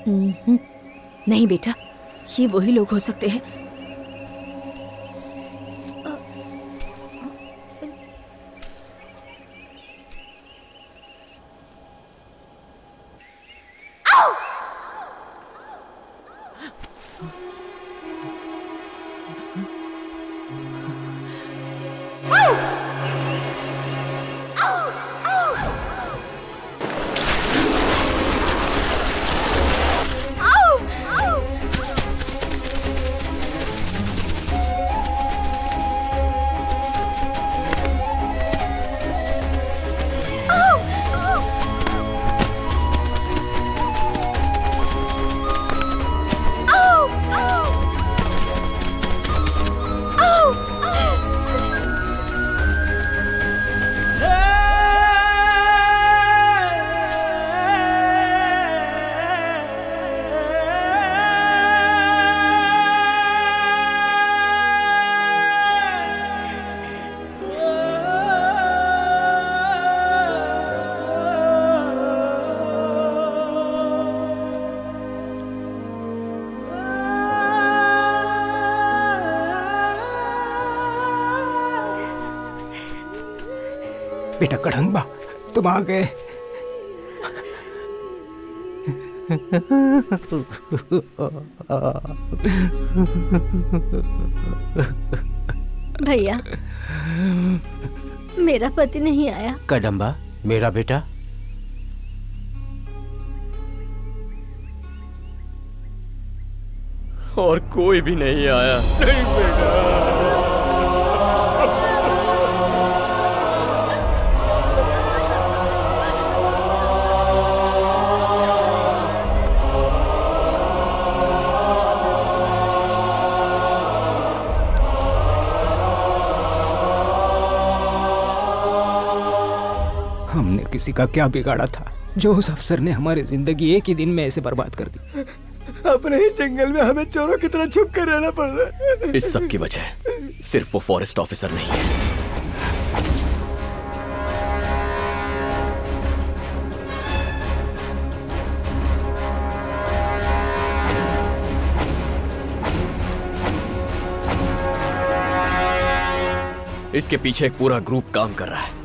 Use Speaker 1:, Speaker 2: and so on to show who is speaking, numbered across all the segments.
Speaker 1: नहीं बेटा, ये वही लोग हो सकते हैं।
Speaker 2: बेटा कड़ंबा, तुम आ गए।
Speaker 3: भैया, मेरा पति नहीं आया।
Speaker 4: कदम्बा, मेरा बेटा।
Speaker 5: और कोई भी नहीं आया। नहीं बेटा।
Speaker 2: हमने किसी का क्या बिगाड़ा था जो उस अफसर ने हमारी जिंदगी एक ही दिन में ऐसे बर्बाद कर दी।
Speaker 6: अपने ही जंगल में हमें चोरों की तरह छुप कर रहना पड़ रहा है।
Speaker 5: इस सब की वजह सिर्फ वो फॉरेस्ट ऑफिसर नहीं है। इसके पीछे एक पूरा ग्रुप काम कर रहा है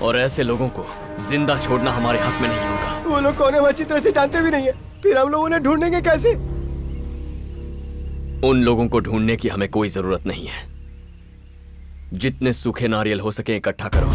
Speaker 5: और ऐसे लोगों को जिंदा छोड़ना हमारे हक में नहीं होगा।
Speaker 6: वो लोग कौन है वो अच्छी तरह से जानते भी नहीं है, फिर हम लोग उन्हें ढूंढेंगे कैसे?
Speaker 5: उन लोगों को ढूंढने की हमें कोई जरूरत नहीं है। जितने सूखे नारियल हो सके इकट्ठा करो।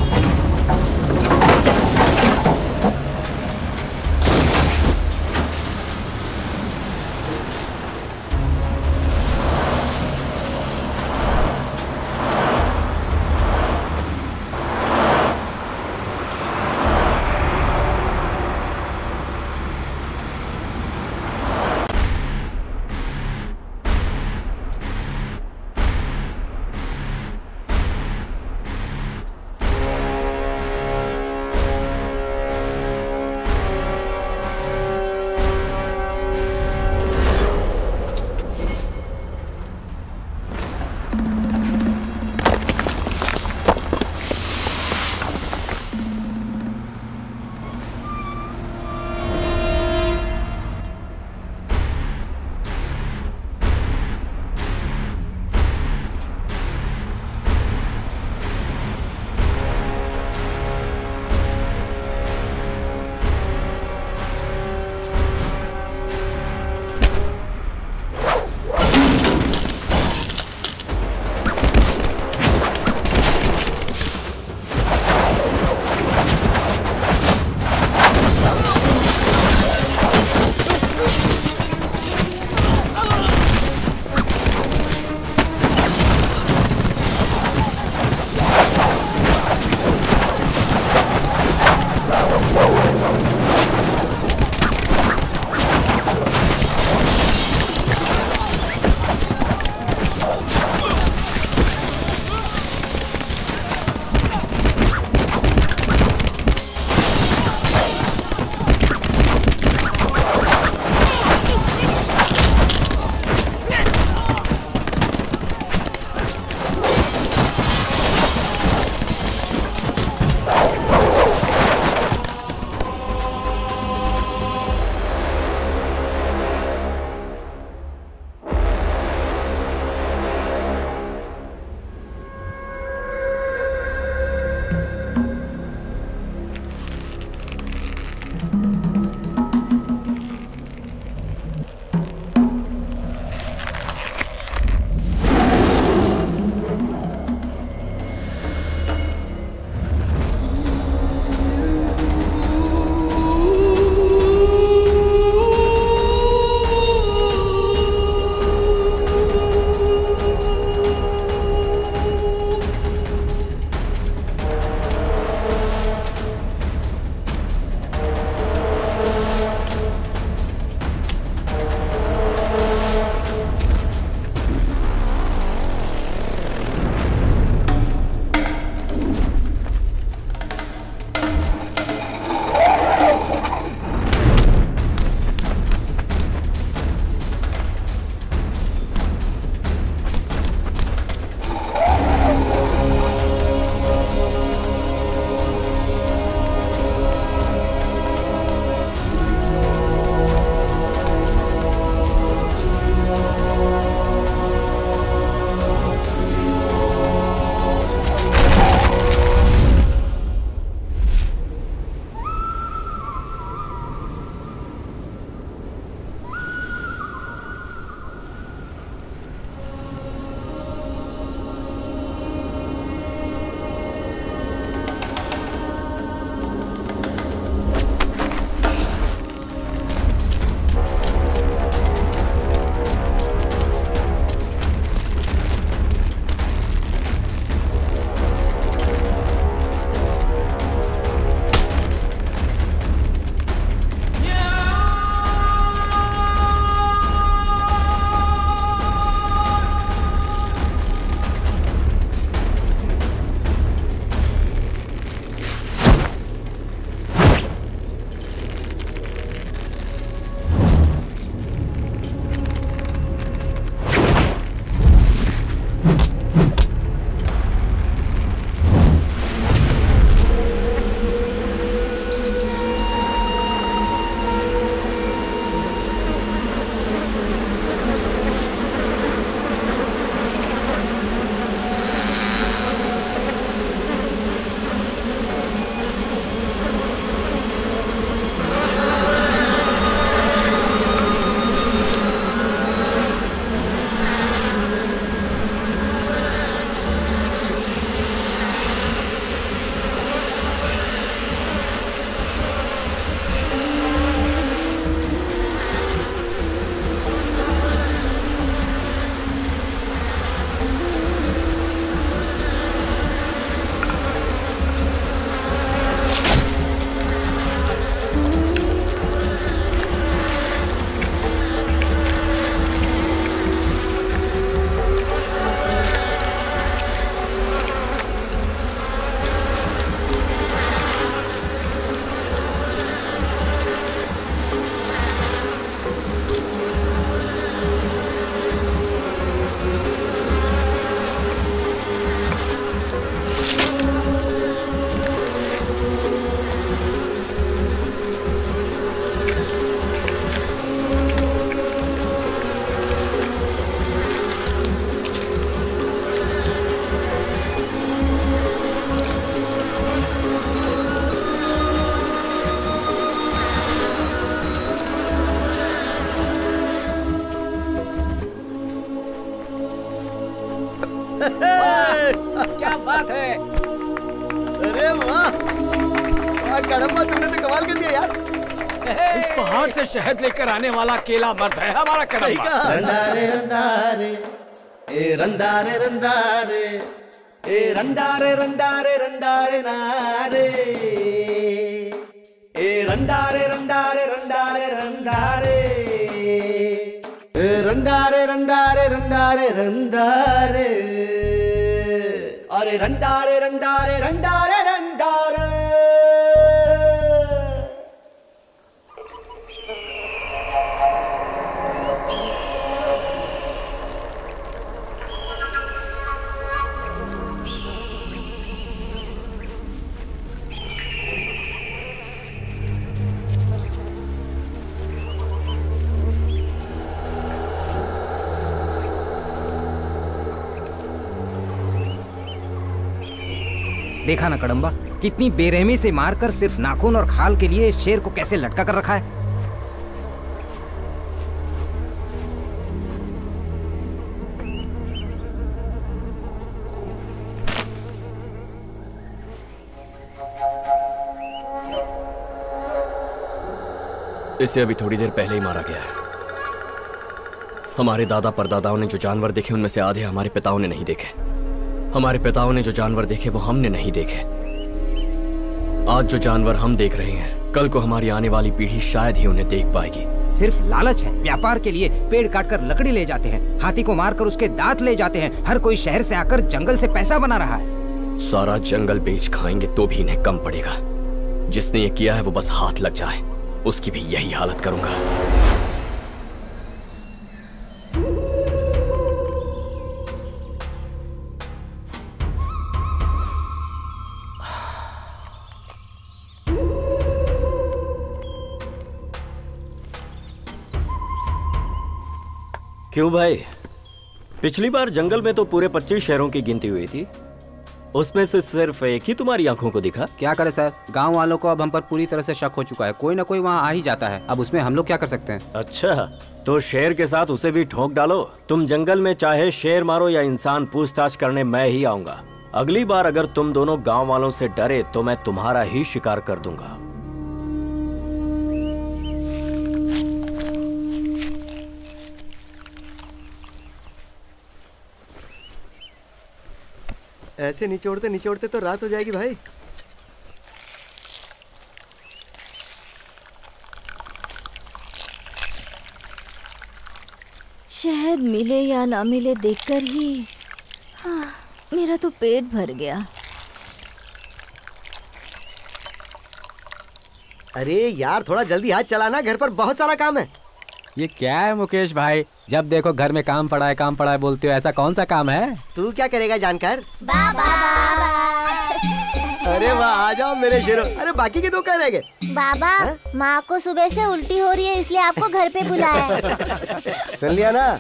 Speaker 6: कड़म्बा तुमने तो कमाल कर दिया यार।
Speaker 3: इस पहाड़ से शहद लेकर आने वाला अकेला मर्द है हमारा कड़म्बा।
Speaker 4: रंदारे रंदारे ए रंदारे रंदारे ए रंदारे रंदारे रंदारे नारे ए रंदारे रंदारे रंदारे रंदारे ए रंदारे रंदारे रंदारे रंदारे अरे रंदारे रंदारे रंदारे रंदारे।
Speaker 2: देखा ना कड़म्बा, कितनी बेरहमी से मारकर सिर्फ नाखून और खाल के लिए इस शेर को कैसे लटका कर रखा है।
Speaker 5: इसे अभी थोड़ी देर पहले ही मारा गया है। हमारे दादा परदादाओं ने जो जानवर देखे उनमें से आधे हमारे पिताओं ने नहीं देखे। हमारे पिताओं ने जो जानवर देखे वो हमने नहीं देखे। आज जो जानवर हम देख रहे हैं, कल को हमारी आने वाली पीढ़ी शायद ही उन्हें देख पाएगी।
Speaker 2: सिर्फ लालच है। व्यापार के लिए पेड़ काटकर लकड़ी ले जाते हैं, हाथी को मारकर उसके दांत ले जाते हैं। हर कोई शहर से आकर जंगल से पैसा बना रहा है।
Speaker 5: सारा जंगल बेच खाएंगे तो भी इन्हें कम पड़ेगा। जिसने ये किया है वो बस हाथ लग जाए, उसकी भी यही हालत करूंगा।
Speaker 7: क्यों भाई, पिछली बार जंगल में तो पूरे 25 शहरों की गिनती हुई थी, उसमें से सिर्फ एक ही तुम्हारी आंखों को दिखा।
Speaker 8: क्या करे सर, गांव वालों को अब हम पर पूरी तरह से शक हो चुका है। कोई ना कोई वहाँ आ ही जाता है, अब उसमें हम लोग क्या कर सकते हैं।
Speaker 7: अच्छा, तो शेर के साथ उसे भी ठोक डालो। तुम जंगल में चाहे शेर मारो या इंसान, पूछताछ करने मैं ही आऊंगा। अगली बार अगर तुम दोनों गाँव वालों से डरे तो मैं तुम्हारा ही शिकार कर दूंगा।
Speaker 6: ऐसे निचोड़ते निचोड़ते तो रात हो जाएगी भाई।
Speaker 1: शहद मिले या ना मिले देखकर ही मेरा तो पेट भर गया।
Speaker 6: अरे यार थोड़ा जल्दी हाथ चलाना, घर पर बहुत सारा काम है।
Speaker 8: ये क्या है मुकेश भाई, जब देखो घर में काम पड़ा है बोलते हो। ऐसा कौन सा काम है?
Speaker 6: तू क्या करेगा जानकर?
Speaker 9: बाबा।
Speaker 6: अरे वाह, आ जाओ मेरे शेरों। अरे बाकी के दो कह रह गए।
Speaker 9: बाबा, माँ को सुबह से उल्टी हो रही है इसलिए आपको घर पे बुलाया है।
Speaker 6: सुन लिया ना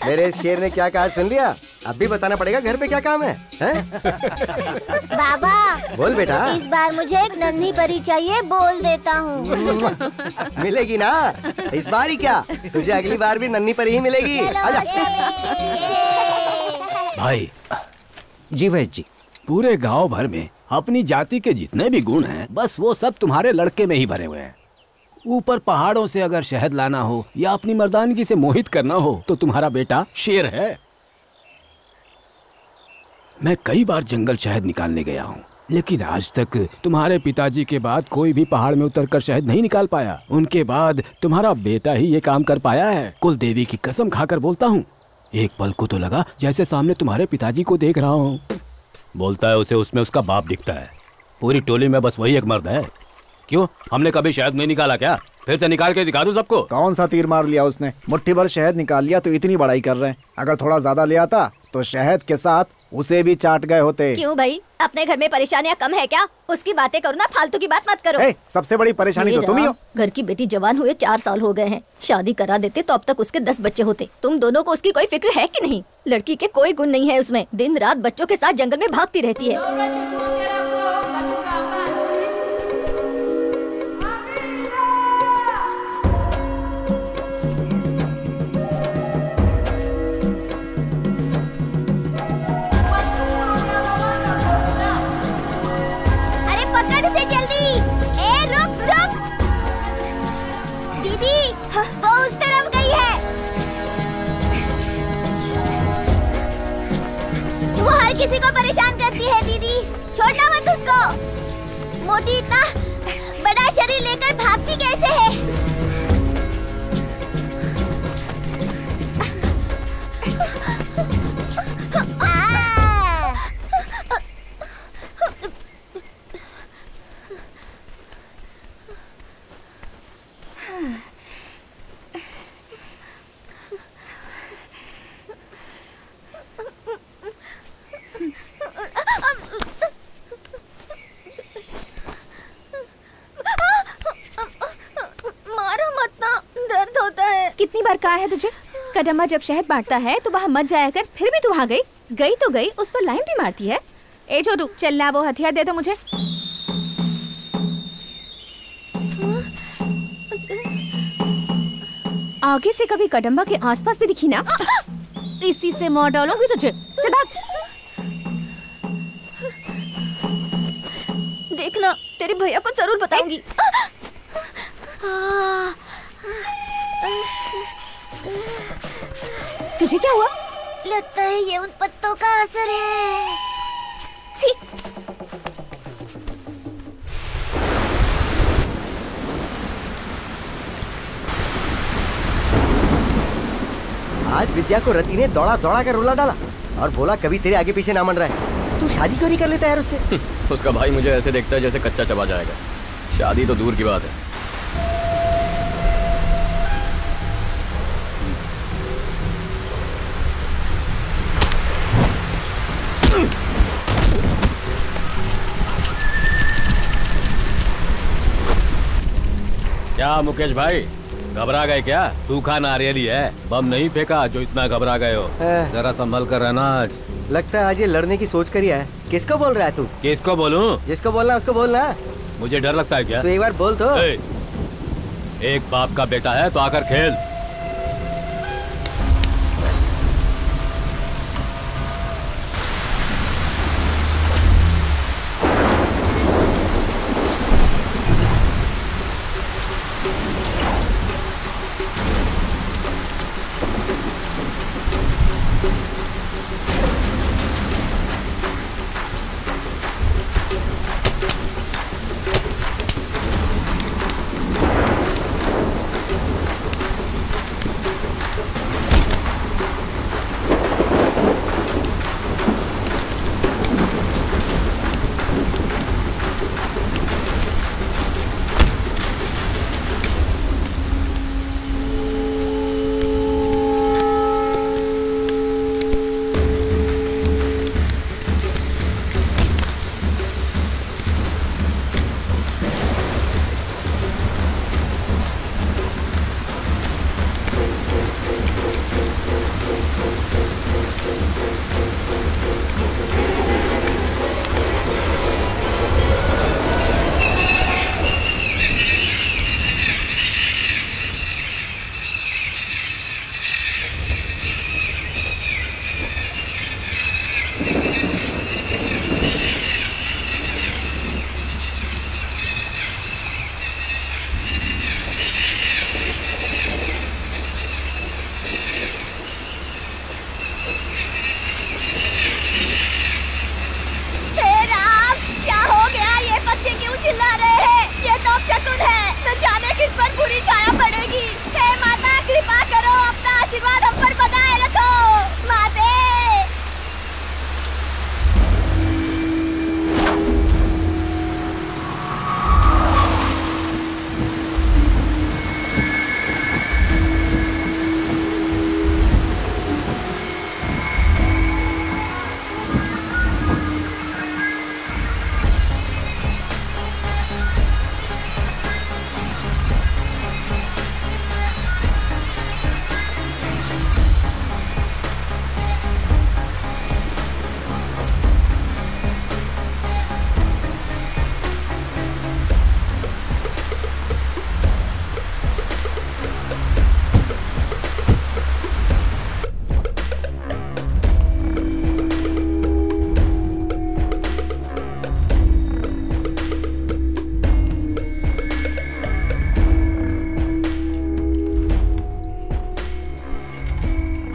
Speaker 6: मेरे इस शेर ने क्या कहा, सुन लिया? अब भी बताना पड़ेगा घर पे क्या काम है,
Speaker 9: बाबा
Speaker 6: बोल बेटा।
Speaker 9: इस बार मुझे एक नन्ही परी चाहिए, बोल देता हूँ।
Speaker 6: मिलेगी ना इस बार ही, क्या तुझे अगली बार भी नन्ही परी ही मिलेगी। आजा।
Speaker 3: भाई
Speaker 2: जी वैद्य जी,
Speaker 3: पूरे गांव भर में अपनी जाति के जितने भी गुण हैं, बस वो सब तुम्हारे लड़के में ही भरे हुए हैं। ऊपर पहाड़ों से अगर शहद लाना हो या अपनी मर्दानगी से मोहित करना हो तो तुम्हारा बेटा शेर है। मैं कई बार जंगल शहद निकालने गया हूँ, लेकिन आज तक तुम्हारे पिताजी के बाद कोई भी पहाड़ में उतरकर शहद नहीं निकाल पाया। उनके बाद तुम्हारा बेटा ही ये काम कर पाया है। कुल देवी की कसम खाकर बोलता हूँ, एक पल को तो लगा जैसे सामने तुम्हारे पिताजी को देख रहा हूँ। बोलता है उसे उसमें उसका बाप दिखता है। पूरी टोली में बस वही एक मर्द है। क्यों, हमने कभी शहद नहीं निकाला क्या? फिर से निकाल के दिखा दूं सबको।
Speaker 10: कौन सा तीर मार लिया उसने? मुट्ठी भर शहद निकाल लिया तो इतनी बड़ाई कर रहे हैं। अगर थोड़ा ज्यादा ले आता तो शहद के साथ उसे भी चाट गए होते।
Speaker 1: क्यों भाई, अपने घर में परेशानियाँ कम है क्या? उसकी बातें करो ना, फालतू की बात मत करो।
Speaker 10: सबसे बड़ी परेशानी तो तुम ही हो।
Speaker 1: घर की बेटी जवान हुए 4 साल हो गए हैं। शादी करा देते तो अब तक उसके 10 बच्चे होते। तुम दोनों को उसकी कोई फिक्र है कि नहीं? लड़की के कोई गुण नहीं है उसमें, दिन रात बच्चों के साथ जंगल में भागती रहती है।
Speaker 9: अरे पकड़ उसे जल्दी। कैसे है?
Speaker 11: कदम्बा जब शहद बांटता है तो वहाँ मत जाया कर, फिर भी तू वहाँ गई तो गई, उस पर लाइन भी मारती है। ए छोटू, चल ला वो हथियार दे दो मुझे। आगे से कभी कदम्बा के आसपास भी दिखी ना, इसी से मार डालूंगी तुझे। चल भाग।
Speaker 1: देखना, तेरे भैया को जरूर बताऊंगी।
Speaker 11: तुझे क्या हुआ?
Speaker 9: लगता है ये उन पत्तों का असर है।
Speaker 11: छी।
Speaker 6: आज विद्या को रति ने दौड़ा दौड़ा कर रुला डाला और बोला कभी तेरे आगे पीछे ना मन रहा है। तू शादी क्यों नहीं कर लेता यार उससे?
Speaker 5: उसका भाई मुझे ऐसे देखता है जैसे कच्चा चबा जाएगा। शादी तो दूर की बात है।
Speaker 7: क्या मुकेश भाई, घबरा गए क्या? सूखा नारियल ही है, बम नहीं फेंका जो इतना घबरा गए हो। जरा संभल कर रहना। आज
Speaker 6: लगता है आज ये लड़ने की सोच करी है। किसको बोल रहा है तू?
Speaker 7: किसको बोलूं?
Speaker 6: जिसको बोलना उसको बोलना।
Speaker 7: मुझे डर लगता है क्या?
Speaker 6: तो एक बार बोल तो।
Speaker 7: एक बाप का बेटा है तो आकर खेल।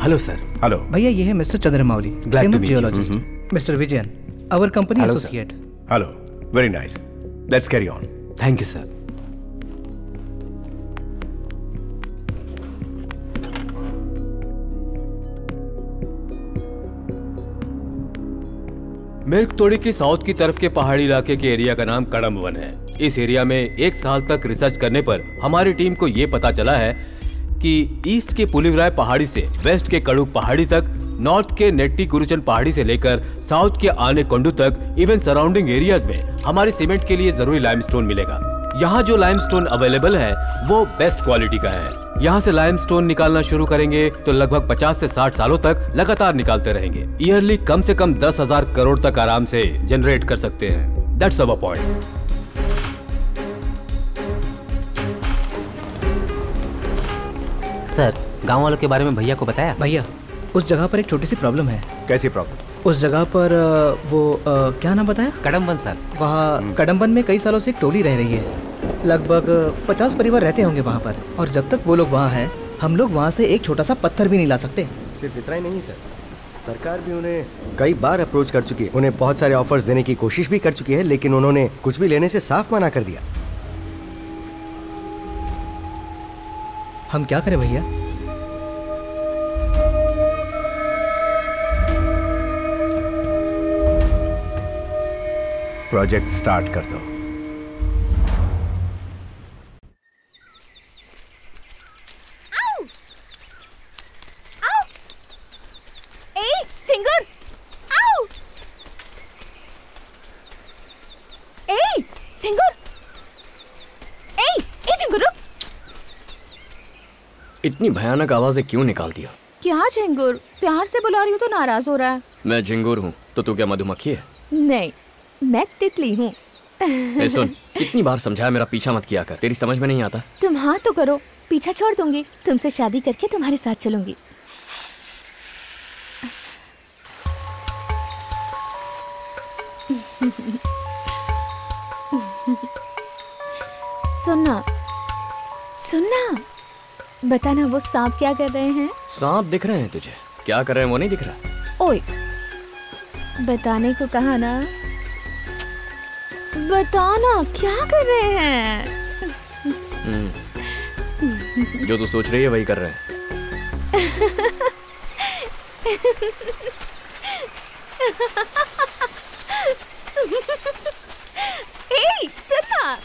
Speaker 12: Hello sir.
Speaker 13: हेलो
Speaker 12: भैया, ये है mister Chandramouli, famous geologist. Mister Vijayan, our company associate.
Speaker 13: Hello, very nice. Let's carry on.
Speaker 3: Thank you sir. मेरकतोड़ी की साउथ की तरफ के पहाड़ी इलाके के एरिया का नाम कड़म्बवन है। इस एरिया में 1 साल तक रिसर्च करने पर हमारी टीम को ये पता चला है कि ईस्ट के पुलिवराय पहाड़ी से वेस्ट के कड़ुक पहाड़ी तक, नॉर्थ के नेट्टी गुरुचन पहाड़ी से लेकर साउथ के आने कोंडू तक, इवन सराउंडिंग एरियाज में हमारी सीमेंट के लिए जरूरी लाइमस्टोन मिलेगा। यहाँ जो लाइमस्टोन अवेलेबल है वो बेस्ट क्वालिटी का है। यहाँ से लाइमस्टोन निकालना शुरू करेंगे तो लगभग 50 से 60 सालों तक लगातार निकालते रहेंगे। ईयरली कम से कम 10,000 करोड़ तक आराम से जनरेट कर सकते हैं। That's our point.
Speaker 8: सर, गांव वालों के बारे में भैया को बताया?
Speaker 12: भैया, उस जगह पर एक छोटी सी प्रॉब्लम है।
Speaker 10: कैसी प्रॉब्लम?
Speaker 12: उस जगह पर क्या नाम बताया?
Speaker 8: कड़म्बन सर।
Speaker 12: वहाँ कड़म्बन में कई सालों से एक टोली रह रही है। लगभग 50 परिवार रहते होंगे वहाँ पर, और जब तक वो लोग वहाँ हैं, हम लोग वहाँ से एक छोटा सा पत्थर भी नहीं ला सकते।
Speaker 6: सिर्फ इतना ही नहीं सर, सरकार भी उन्हें कई बार अप्रोच कर चुकी है, उन्हें बहुत सारे ऑफर्स देने की कोशिश भी कर चुकी है, लेकिन उन्होंने कुछ भी लेने से साफ मना कर दिया।
Speaker 12: हम क्या करें भैया?
Speaker 10: प्रोजेक्ट स्टार्ट कर दो।
Speaker 11: ए, चिंगुर! आओ! ए, चिंगुर! ए, चिंगुर!
Speaker 5: इतनी भयानक आवाजें क्यों निकाल दिया?
Speaker 11: क्या झिंगुर? प्यार से बुला रही हूँ तो नाराज हो रहा है।
Speaker 5: मैं झिंगुर हूँ तो तू क्या मधुमक्खी है?
Speaker 11: नहीं, मैं तितली हूँ।
Speaker 5: सुन, कितनी बार समझाया मेरा पीछा मत किया कर, तेरी समझ में नहीं आता।
Speaker 11: तुम हाँ तो करो, पीछा छोड़ दूंगी, तुमसे शादी करके तुम्हारे साथ चलूंगी। सुनना, सुनना, बताना वो सांप क्या कर रहे हैं?
Speaker 5: सांप दिख रहे हैं तुझे? क्या कर रहे हैं वो नहीं दिख रहा?
Speaker 11: ओए, बताने को कहा ना, बताना क्या कर रहे हैं?
Speaker 5: जो तू सोच रही है वही कर रहे हैं।
Speaker 11: ए, सुनना।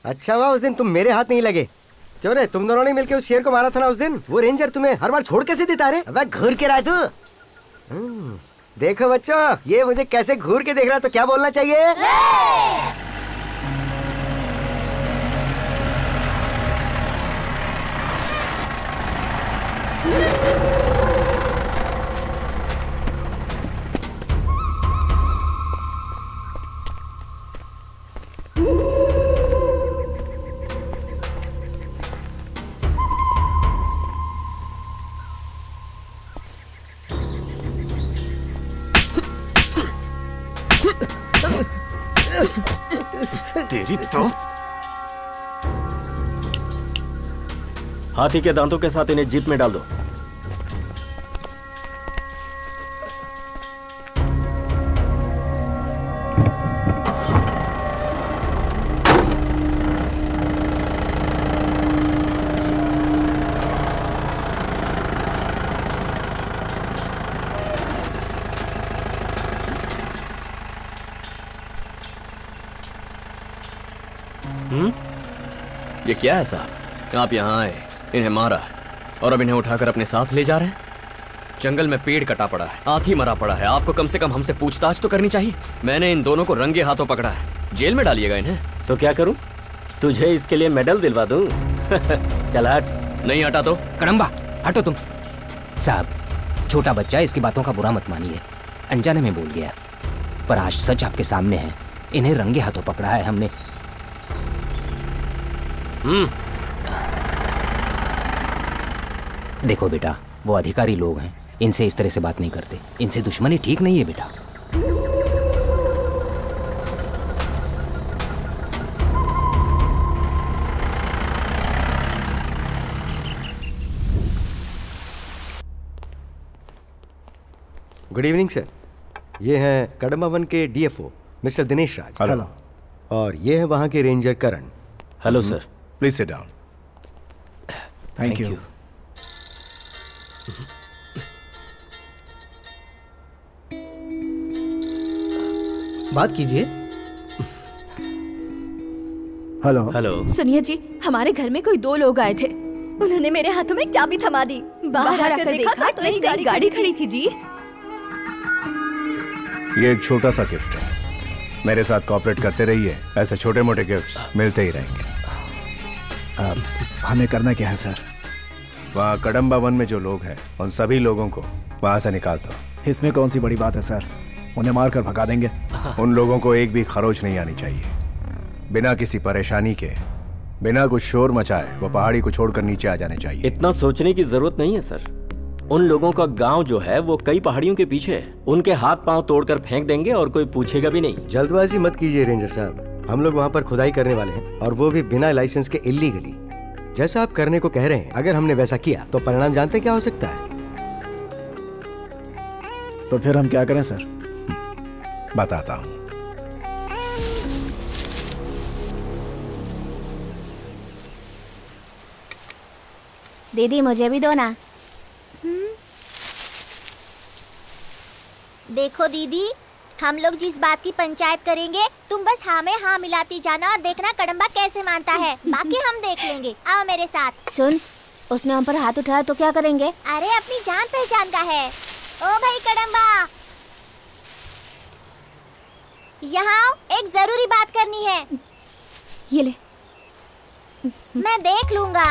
Speaker 6: अच्छा हुआ उस दिन तुम मेरे हाथ नहीं लगे। क्यों रे, तुम दोनों ने मिलकर उस शेर को मारा था ना उस दिन? वो रेंजर तुम्हें हर बार छोड़ कैसे देता रे? अब घूर के रहा तू। देखो बच्चों, ये मुझे कैसे घूर के देख रहा है, तो क्या बोलना चाहिए?
Speaker 7: हाथी के दांतों के साथ इन्हें जीप में डाल दो।
Speaker 5: ये क्या है साहब? आप यहाँ आए, इन्हें मारा और अब इन्हें उठाकर अपने साथ ले जा रहे हैं? जंगल में पेड़ कटा पड़ा है, हाथी मरा पड़ा है, आपको कम से कम हमसे पूछताछ तो करनी चाहिए। मैंने इन दोनों को रंगे हाथों पकड़ा है, जेल में डालिएगा इन्हें।
Speaker 7: तो क्या करूं? तुझे इसके लिए मेडल दिलवा दूं? चल हट।
Speaker 5: नहीं हटा तो?
Speaker 2: कड़म्बा हटो तुम। साहब, छोटा बच्चा, इसकी बातों का बुरा मत मानिए, अनजाने में बोल गया, पर आज सच आपके सामने है। इन्हें रंगे हाथों पकड़ा है हमने। देखो बेटा, वो अधिकारी लोग हैं, इनसे इस तरह से बात नहीं करते, इनसे दुश्मनी ठीक नहीं है बेटा।
Speaker 6: गुड इवनिंग सर, ये हैं कड़म्बा वन के डीएफओ मिस्टर दिनेश राज।
Speaker 13: हेलो।
Speaker 6: और ये है वहाँ के ranger Karan.
Speaker 7: Hello sir.
Speaker 13: Please sit down.
Speaker 10: Thank you.
Speaker 12: बात कीजिए।
Speaker 10: हेलो।
Speaker 7: हेलो।
Speaker 11: सुनिए जी, हमारे घर में कोई दो लोग आए थे।
Speaker 1: उन्होंने मेरे हाथों में चाबी थमा दी। बाहर आकर देखा तो एक गाड़ी खड़ी थी जी।
Speaker 13: ये एक छोटा सा गिफ्ट है, मेरे साथ कोऑपरेट करते रहिए, ऐसे छोटे मोटे गिफ्ट्स मिलते ही रहेंगे।
Speaker 10: हमें करना क्या है सर?
Speaker 13: वहाँ कड़म्बा वन में जो लोग हैं उन सभी लोगों को वहाँ से निकाल दो।
Speaker 10: इसमें कौन सी बड़ी बात है सर, उन्हें मार कर भगा देंगे।
Speaker 13: उन लोगों को एक भी खरोच नहीं आनी चाहिए। बिना किसी परेशानी के, बिना कुछ शोर मचाए वो पहाड़ी को छोड़कर नीचे आ जाने चाहिए।
Speaker 7: इतना सोचने की जरूरत नहीं है सर। उन लोगों का गांव जो है वो कई पहाड़ियों के पीछे है, उनके हाथ पांव तोड़कर फेंक देंगे और कोई पूछेगा भी नहीं।
Speaker 6: जल्दबाजी मत कीजिए रेंजर साहब, हम लोग वहाँ पर खुदाई करने वाले हैं और वो भी बिना लाइसेंस के इल्लीगली। जैसा आप करने को कह रहे हैं, अगर हमने वैसा किया तो परिणाम जानते क्या हो सकता है?
Speaker 10: तो फिर हम क्या करें सर?
Speaker 13: बताता हूँ।
Speaker 9: दीदी मुझे भी दो ना। देखो दीदी, हम लोग जिस बात की पंचायत करेंगे तुम बस हाँ में हाँ मिलाती जाना और देखना कड़म्बा कैसे मानता है, बाकी हम देख लेंगे। आओ मेरे साथ। सुन, उसने हम पर हाथ उठाया तो क्या करेंगे? अरे अपनी जान पहचान का है। ओ भाई कड़म्बा, यहाँ एक जरूरी बात करनी है।
Speaker 11: ये ले।
Speaker 9: मैं देख लूंगा।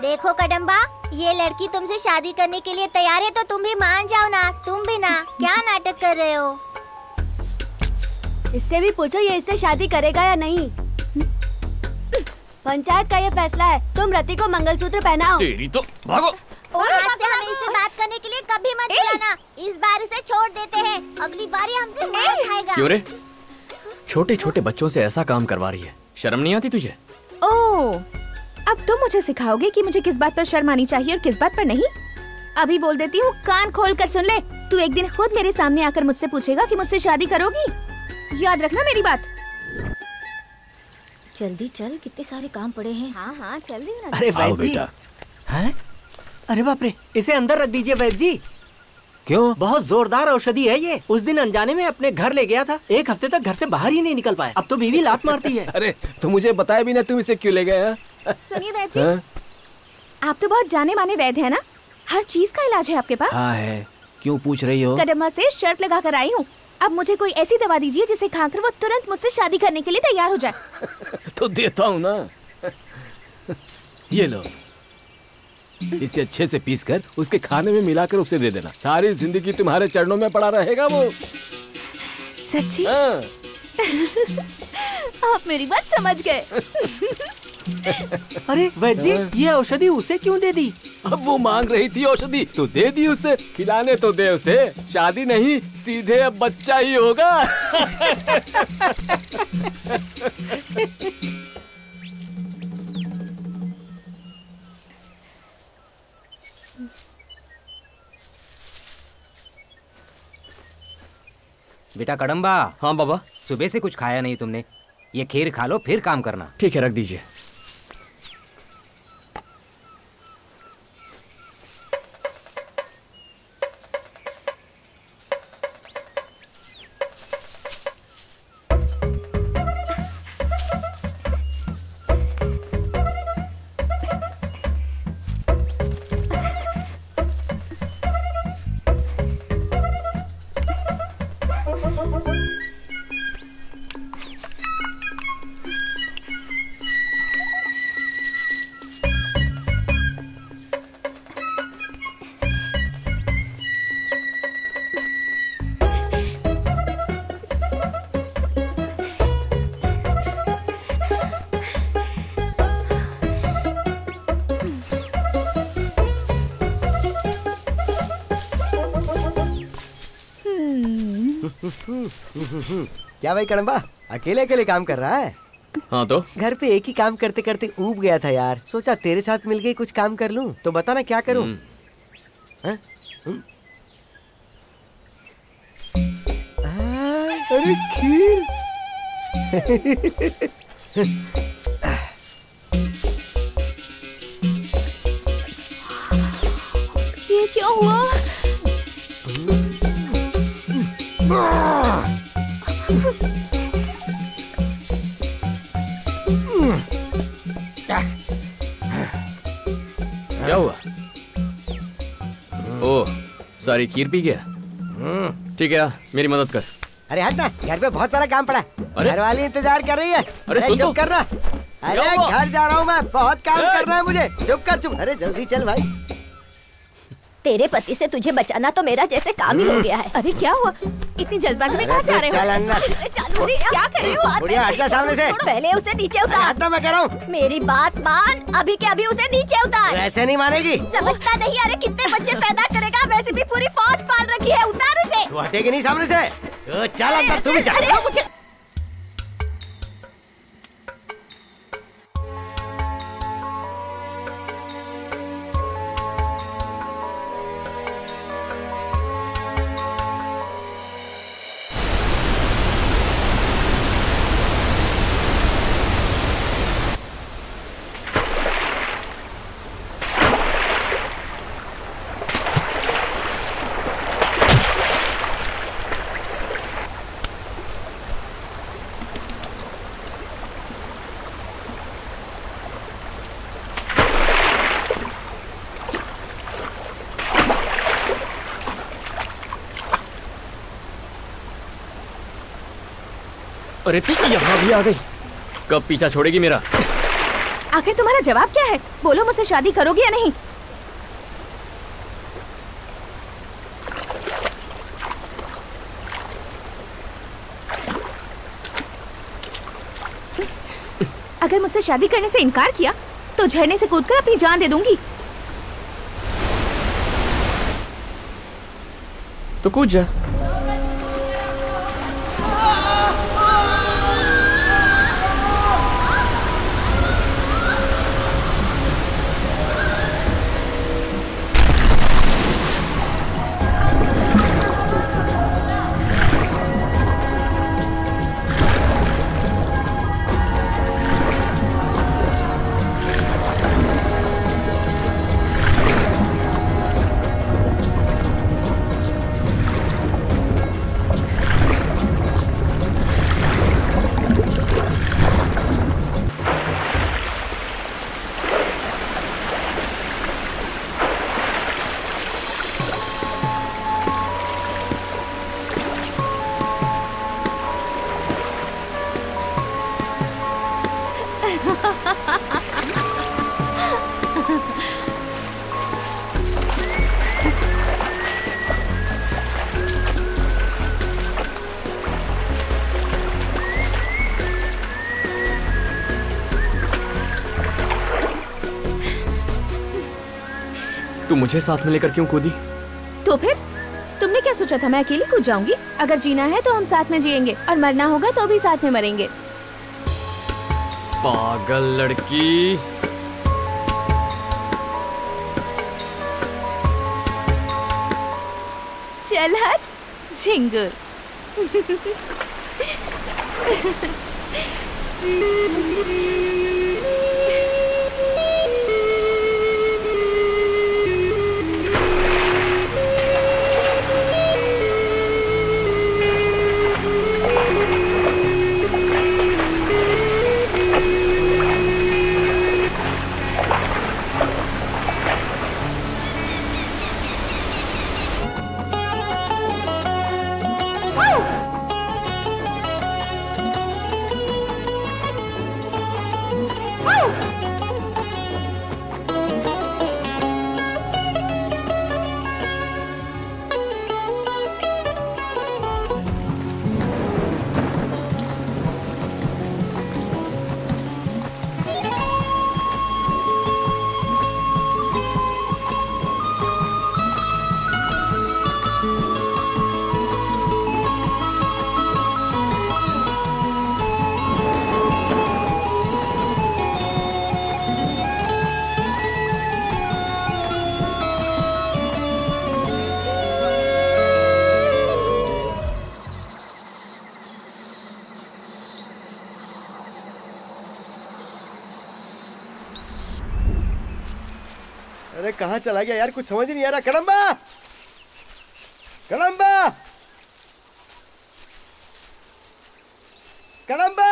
Speaker 9: देखो कड़म्बा, ये लड़की तुमसे शादी करने के लिए तैयार है तो तुम भी मान जाओ ना। तुम भी ना, क्या नाटक कर रहे हो?
Speaker 1: इससे भी पूछो ये इससे शादी करेगा या नहीं। पंचायत का ये फैसला है, तुम रति को मंगलसूत्र पहनाओ।
Speaker 5: तेरी तो भागो।
Speaker 9: आज से हमें इससे बात करने के लिए कभी मत बुलाना। इस बार इसे छोड़ देते हैं, अगली बार ये हमसे मार खाएगा।
Speaker 5: क्यों रे? छोटे छोटे बच्चों से ऐसा काम करवा रही है, शर्म नहीं आती तुझे?
Speaker 11: ओह, अब तुम मुझे सिखाओगे कि मुझे किस बात पर शर्म आनी चाहिए और किस बात पर नहीं? अभी बोल देती हूँ, कान खोल कर सुन ले। तू एक दिन खुद मेरे सामने आकर मुझसे पूछेगा कि मुझसे शादी करोगी। याद रखना मेरी बात।
Speaker 1: जल्दी चल, कितने सारे काम पड़े हैं। हाँ हाँ चल रही हूँ।
Speaker 14: अरे वैद्य जी, हैं? अरे बाप रे, इसे अंदर रख दीजिए वैद्य जी।
Speaker 2: क्यों?
Speaker 14: बहुत जोरदार औषधि है ये। उस दिन अनजाने में अपने घर ले गया था, एक हफ्ते तक घर से बाहर ही नहीं निकल पाया। अब तो बीवी लात मारती है।
Speaker 3: अरे तो मुझे बताया भी ना, तुम इसे क्यों ले गए?
Speaker 11: सुनिए वैद्य जी, आप तो बहुत जाने माने वैद्य है ना, हर चीज का इलाज है आपके पास।
Speaker 3: हाँ है, क्यों पूछ रही हो?
Speaker 11: कड़म्बा से शर्त लगा कर आई हूँ, अब मुझे कोई ऐसी दवा दीजिए जिसे खाकर वो तुरंत मुझसे शादी करने के लिए तैयार हो जाए।
Speaker 3: तो देता हूँ ना, ये लो। इसे अच्छे से पीसकर उसके खाने में मिलाकर उसे दे देना, सारी जिंदगी तुम्हारे चरणों में पड़ा रहेगा वो।
Speaker 11: सच्ची? आप मेरी बात समझ गए।
Speaker 14: अरे वैद्य जी, ये औषधि उसे क्यों दे दी?
Speaker 3: अब वो मांग रही थी औषधि तो दे दी उसे। खिलाने तो दे उसे, शादी नहीं सीधे अब बच्चा ही होगा।
Speaker 2: बेटा कड़म्बा।
Speaker 5: हाँ बाबा।
Speaker 2: सुबह से कुछ खाया नहीं तुमने, ये खीर खा लो फिर काम करना।
Speaker 5: ठीक है, रख दीजिए।
Speaker 6: क्या भाई कड़म्बा अकेले अकेले काम कर रहा है?
Speaker 5: हाँ तो
Speaker 6: घर पे एक ही काम करते करते ऊब गया था यार। सोचा तेरे साथ मिलके कुछ काम कर लूं, तो बता ना क्या करूं? अरे खीर।
Speaker 11: ये क्या हुआ?
Speaker 5: क्या हुआ? ओ, सारी खीर पी गया? ठीक है, मेरी मदद कर।
Speaker 6: अरे हट ना, घर पे बहुत सारा काम पड़ा है। घर वाली इंतजार कर रही है।
Speaker 5: अरे सुन
Speaker 6: चुप करना। अरे घर जा रहा हूँ मैं, बहुत काम करना है मुझे। चुप कर चुप। अरे जल्दी चल भाई।
Speaker 1: तेरे पति से तुझे बचाना तो मेरा जैसे काम ही हो गया है।
Speaker 11: अरे क्या हुआ? इतनी जल्दबाजी में कहाँ से आ रहे हो? क्या कर रही हो?
Speaker 6: बुढ़िया हट जा सामने से।
Speaker 1: पहले उसे नीचे उतार।
Speaker 6: हटना मैं कह रहा हूँ।
Speaker 1: मेरी बात मान, अभी के अभी उसे नीचे उतार।
Speaker 6: ऐसे नहीं मानेगी।
Speaker 1: समझता नहीं? अरे कितने बच्चे पैदा करेगा, वैसे भी पूरी फौज पाल रखी है। उतार उसे।
Speaker 6: तू हटेगी नहीं सामने से। चल अंदर, तू भी चल।
Speaker 5: अरे तू यहाँ भी आ गई। कब पीछा छोड़ेगी मेरा?
Speaker 11: आखिर तुम्हारा जवाब क्या है? बोलो, मुझसे शादी करोगी या नहीं? अगर मुझसे शादी करने से इनकार किया तो झरने से कूदकर अपनी जान दे दूंगी।
Speaker 5: तो कूद जा। तू मुझे साथ में लेकर क्यों कूदी?
Speaker 11: तो फिर तुमने क्या सोचा था मैं अकेली कूद जाऊंगी? अगर जीना है तो हम साथ में जिएंगे और मरना होगा तो भी साथ में मरेंगे।
Speaker 5: पागल लड़की।
Speaker 11: चल हट झिंगुर।
Speaker 6: अरे कहाँ चला गया यार, कुछ समझ ही नहीं आ रहा। कड़म्बा, कड़म्बा, कड़म्बा।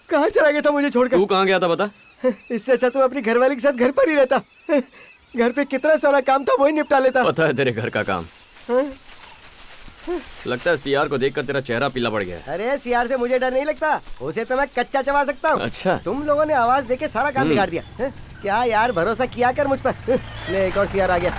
Speaker 6: कहाँ चला गया था मुझे छोड़कर?
Speaker 5: तू कहाँ गया था बता?
Speaker 6: इससे अच्छा तुम अपनी घरवाली के साथ घर पर ही रहता। घर पे कितना सारा काम था, वही निपटा लेता।
Speaker 5: पता है तेरे घर का काम? लगता है सीआर को देखकर तेरा चेहरा पीला पड़ गया।
Speaker 6: अरे सीआर से मुझे डर नहीं लगता, उसे तो मैं कच्चा चबा सकता हूँ।
Speaker 5: अच्छा,
Speaker 6: तुम लोगों ने आवाज देके सारा काम बिगाड़ दिया। क्या यार, भरोसा किया कर मुझ पर। ले एक और सीआर आ गया।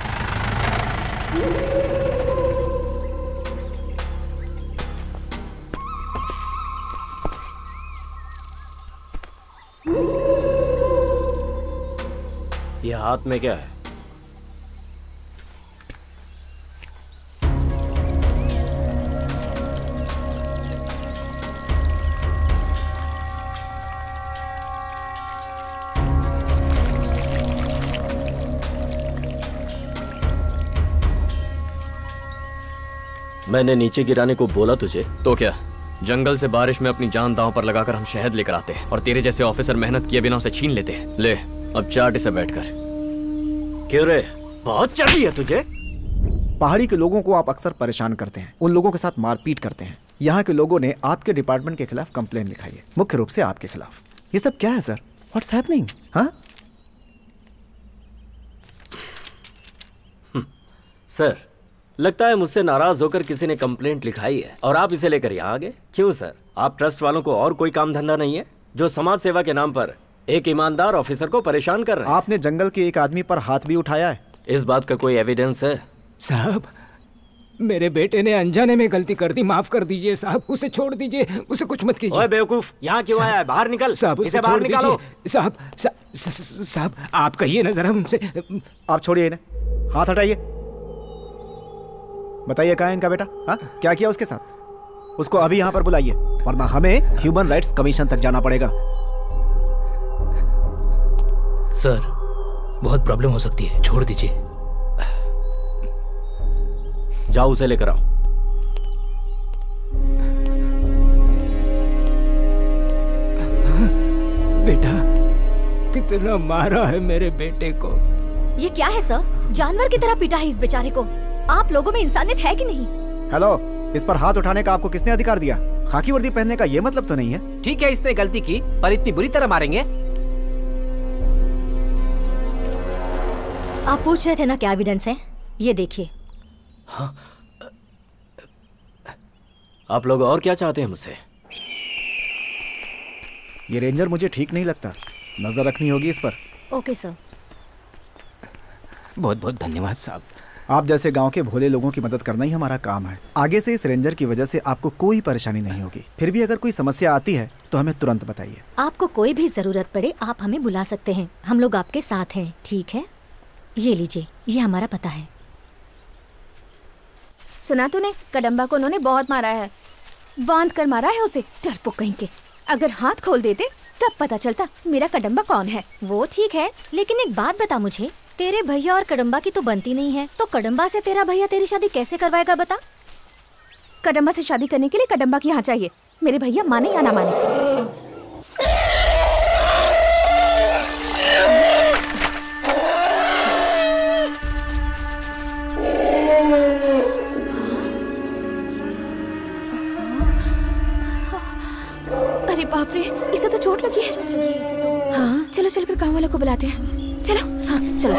Speaker 7: ये हाथ में क्या है? मैंने नीचे गिराने को बोला तुझे
Speaker 5: तो क्या? जंगल से बारिश में अपनी जान दांव पर लगाकर हम शहद लेकर आते हैं और तेरे जैसे ऑफिसर मेहनत किए बिना उसे छीन लेते हैं। ले अब चाट इसे बैठकर।
Speaker 7: क्यों रे, बहुत चढ़ी है तुझे?
Speaker 10: पहाड़ी के लोगों को आप अक्सर परेशान करते हैं, उन लोगों के साथ मारपीट करते हैं। यहाँ के लोगों ने आपके डिपार्टमेंट के खिलाफ कंप्लेन लिखाई है, मुख्य रूप से आपके खिलाफ। ये सब क्या है सर? What's happening? हाँ
Speaker 7: सर, लगता है मुझसे नाराज होकर किसी ने कंप्लेंट लिखाई है और आप इसे लेकर यहाँ आ गए। क्यों सर, आप ट्रस्ट वालों को और कोई काम धंधा नहीं है जो समाज सेवा के नाम पर एक ईमानदार ऑफिसर को परेशान कर रहे हैं?
Speaker 10: आपने जंगल के एक आदमी पर हाथ भी उठाया है।
Speaker 7: इस बात का कोई एविडेंस है?
Speaker 3: साहब, मेरे बेटे ने अनजाने में गलती कर दी, माफ कर दीजिए साहब, उसे छोड़ दीजिए, उसे कुछ मत कीजिए।
Speaker 7: ओए बेवकूफ, यहाँ क्यों आया है? बाहर निकल
Speaker 3: साहब,
Speaker 7: इसे बाहर निकालो।
Speaker 3: साहब साहब, आप कहिए ना जरा उनसे।
Speaker 10: आप छोड़िए इन्हें, हाथ हटाइए। बताइए कहाँ है इनका बेटा? हाँ, क्या किया उसके साथ? उसको अभी यहाँ पर बुलाइए, वरना हमें ह्यूमन राइट्स कमीशन तक जाना पड़ेगा।
Speaker 15: सर, बहुत प्रॉब्लम हो सकती है, छोड़ दीजिए।
Speaker 7: जाओ उसे लेकर आओ।
Speaker 3: बेटा, कितना मारा है मेरे बेटे को।
Speaker 1: ये क्या है सर? जानवर की तरह पीटा है इस बेचारे को। आप लोगों में इंसानियत है कि नहीं?
Speaker 10: हेलो, इस पर हाथ उठाने का आपको किसने अधिकार दिया? खाकी वर्दी पहनने का ये मतलब तो नहीं है।
Speaker 8: ठीक है, इसने गलती की, पर इतनी बुरी तरह मारेंगे?
Speaker 1: आप पूछ रहे थे ना क्या एविडेंस है? ये देखिए।
Speaker 7: हाँ, आप लोग और क्या चाहते हैं मुझसे?
Speaker 10: ये रेंजर मुझे ठीक नहीं लगता, नजर रखनी होगी इस पर।
Speaker 1: Okay sir.
Speaker 3: बहुत बहुत धन्यवाद साहब।
Speaker 10: आप जैसे गांव के भोले लोगों की मदद करना ही हमारा काम है। आगे से इस रेंजर की वजह से आपको कोई परेशानी नहीं होगी। फिर भी अगर कोई समस्या आती है तो हमें तुरंत बताइए।
Speaker 1: आपको कोई भी जरूरत पड़े आप हमें बुला सकते हैं, हम लोग आपके साथ हैं। ठीक है, ये लीजिए, ये हमारा पता है।
Speaker 11: सुना तूने, कदम्बा को उन्होंने बहुत मारा है, बांध कर मारा है उसे, डरपोक कहीं के। अगर हाथ खोल देते तब पता चलता मेरा कदम्बा कौन है।
Speaker 1: वो ठीक है, लेकिन एक बात बता मुझे, तेरे भैया और कदम्बा की तो बनती नहीं है, तो कदम्बा से तेरा भैया तेरी शादी कैसे करवाएगा बता?
Speaker 11: कदम्बा से शादी करने के लिए कदम्बा की यहाँ चाहिए, मेरे भैया माने या ना माने। अरे बाप रे, इसे तो चोट लगी है। हाँ चलो चलकर गाँव वालों को बुलाते हैं। चलो हाँ चलो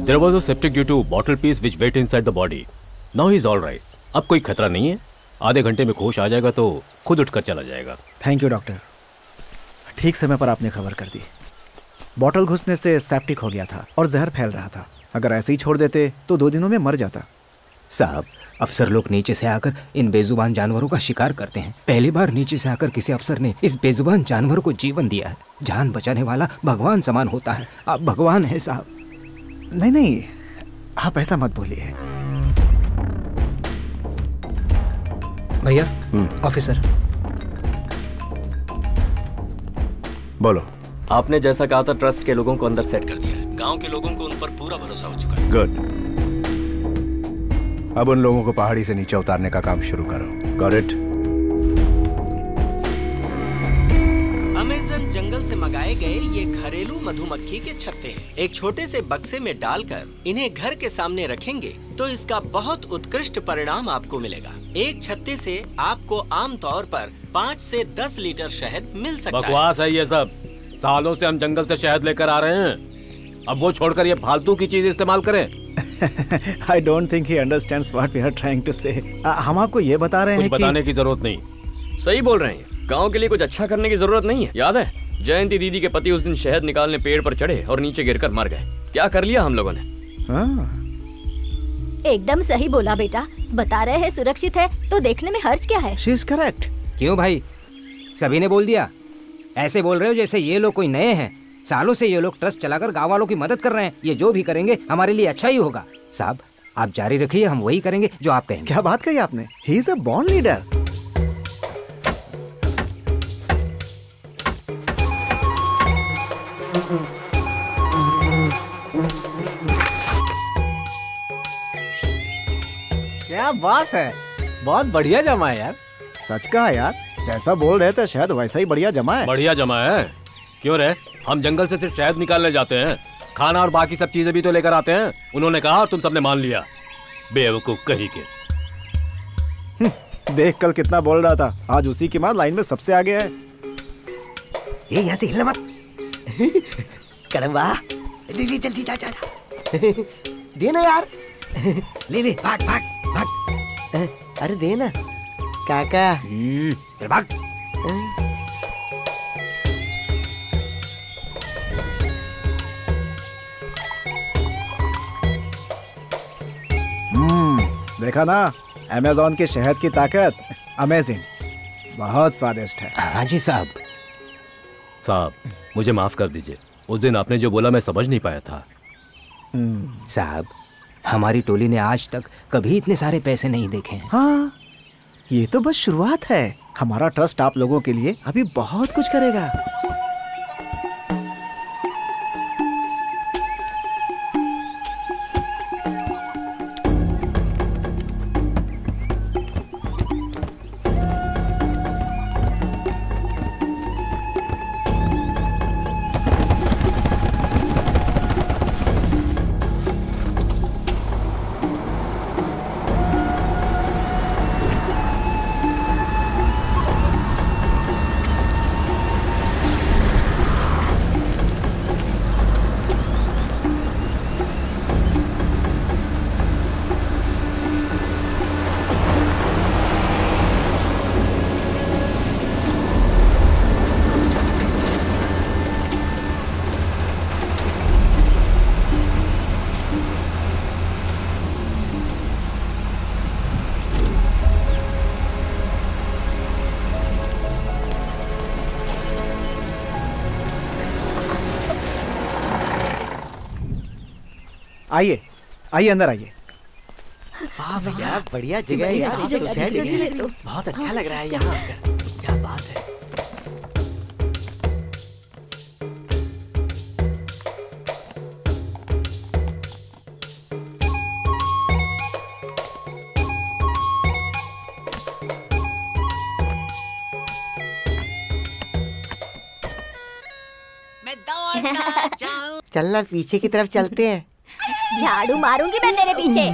Speaker 16: There was a septic due to bottle piece which went inside the body. Now he is all right. अब कोई खतरा नहीं है, आधे घंटे में होश आ जाएगा तो खुद उठकर चला जाएगा।
Speaker 10: थैंक यू डॉक्टर, ठीक समय पर आपने खबर कर दी। बॉटल घुसने से सेप्टिक हो गया था और जहर फैल रहा था। अगर ऐसे ही छोड़ देते तो 2 दिनों में मर जाता।
Speaker 2: साहब, अफसर लोग नीचे से आकर इन बेजुबान जानवरों का शिकार करते हैं। पहली बार नीचे से आकर किसी अफसर ने इस बेजुबान जानवर को जीवन दिया है। जान बचाने वाला भगवान समान होता है। आप भगवान हैं साहब।
Speaker 10: नहीं नहीं, आप ऐसा मत बोलिए।
Speaker 12: भैया, ऑफिसर।
Speaker 13: बोलो।
Speaker 5: आपने जैसा कहा था ट्रस्ट के लोगों को अंदर सेट कर दिया है। गांव के लोगों को उन पर पूरा भरोसा हो चुका है।
Speaker 13: गुड। अब उन लोगों को पहाड़ी से नीचे उतारने का काम शुरू करो। Got it?
Speaker 17: अमेज़न जंगल से मंगाए गए ये घरेलू मधुमक्खी के छत्ते हैं। एक छोटे से बक्से में डालकर इन्हें घर के सामने रखेंगे तो इसका बहुत उत्कृष्ट परिणाम आपको मिलेगा। एक छत्ते से आपको आमतौर पर 5 से 10 लीटर शहद मिल सकता है।
Speaker 16: बकवास है ये सब। सालों से हम जंगल से शहद लेकर आ रहे हैं, अब वो छोड़कर ये फालतू की चीज इस्तेमाल करें।
Speaker 10: I don't think he understands what we are trying to say. हम आपको ये बता रहे हैं कि
Speaker 16: बताने की जरूरत नहीं।
Speaker 5: सही बोल रहे हैं। गांव के लिए कुछ अच्छा करने की जरूरत नहीं है। याद है जयंती दीदी के पति उस दिन शहद निकालने पेड़ पर चढ़े और नीचे गिरकर मर गए। क्या कर लिया हम लोगों ने?
Speaker 1: एकदम सही बोला बेटा। बता रहे हैं सुरक्षित है तो देखने में हर्ज क्या है।
Speaker 10: She is correct.
Speaker 2: क्यों भाई, सभी ने बोल दिया? ऐसे बोल रहे हो जैसे ये लोग कोई नए हैं। सालों से ये लोग ट्रस्ट चलाकर गांव वालों की मदद कर रहे हैं। ये जो भी करेंगे हमारे लिए अच्छा ही होगा। साहब, आप जारी रखिए, हम वही करेंगे जो आप कहेंगे।
Speaker 10: क्या बात कही आपने? He is a born leader.
Speaker 12: क्या बात है, बहुत बढ़िया जमा है यार।
Speaker 10: सच कहा यार, जैसा बोल रहे थे शायद वैसा ही बढ़िया जमा है।
Speaker 16: बढ़िया जमा है। क्यों रे, हम जंगल से सिर्फ शहद निकालने जाते हैं, खाना और बाकी सब चीजें भी तो लेकर आते हैं। उन्होंने कहा और तुम सबने मान लिया। बेवकूफ कहीं के।
Speaker 10: देख कल कितना बोल रहा था, आज उसी की मां लाइन में सबसे आगे है।
Speaker 6: ये यहाँ से हिलना मत। कड़म्बा जल्दी जल्दी जा जा। देना यार। ले ले भाग भाग भाग। अरे देना काका। चल भाग।
Speaker 10: देखा ना अमेज़न के शहद की ताकत। अमेजिंग, बहुत स्वादिष्ट है।
Speaker 2: हाँ जी साहब।
Speaker 16: साहब मुझे माफ कर दीजिए, उस दिन आपने जो बोला मैं समझ नहीं पाया था।
Speaker 2: साहब हमारी टोली ने आज तक कभी इतने सारे पैसे नहीं देखे हैं।
Speaker 10: हाँ, ये तो बस शुरुआत है। हमारा ट्रस्ट आप लोगों के लिए अभी बहुत कुछ करेगा। आइए आइए अंदर आइए।
Speaker 6: वाह भैया बढ़िया जगह है यार। बहुत अच्छा लग रहा है यहाँ आकर। क्या बात है। चलना पीछे की तरफ चलते हैं।
Speaker 9: झाड़ू मारूंगी मैं तेरे पीछे।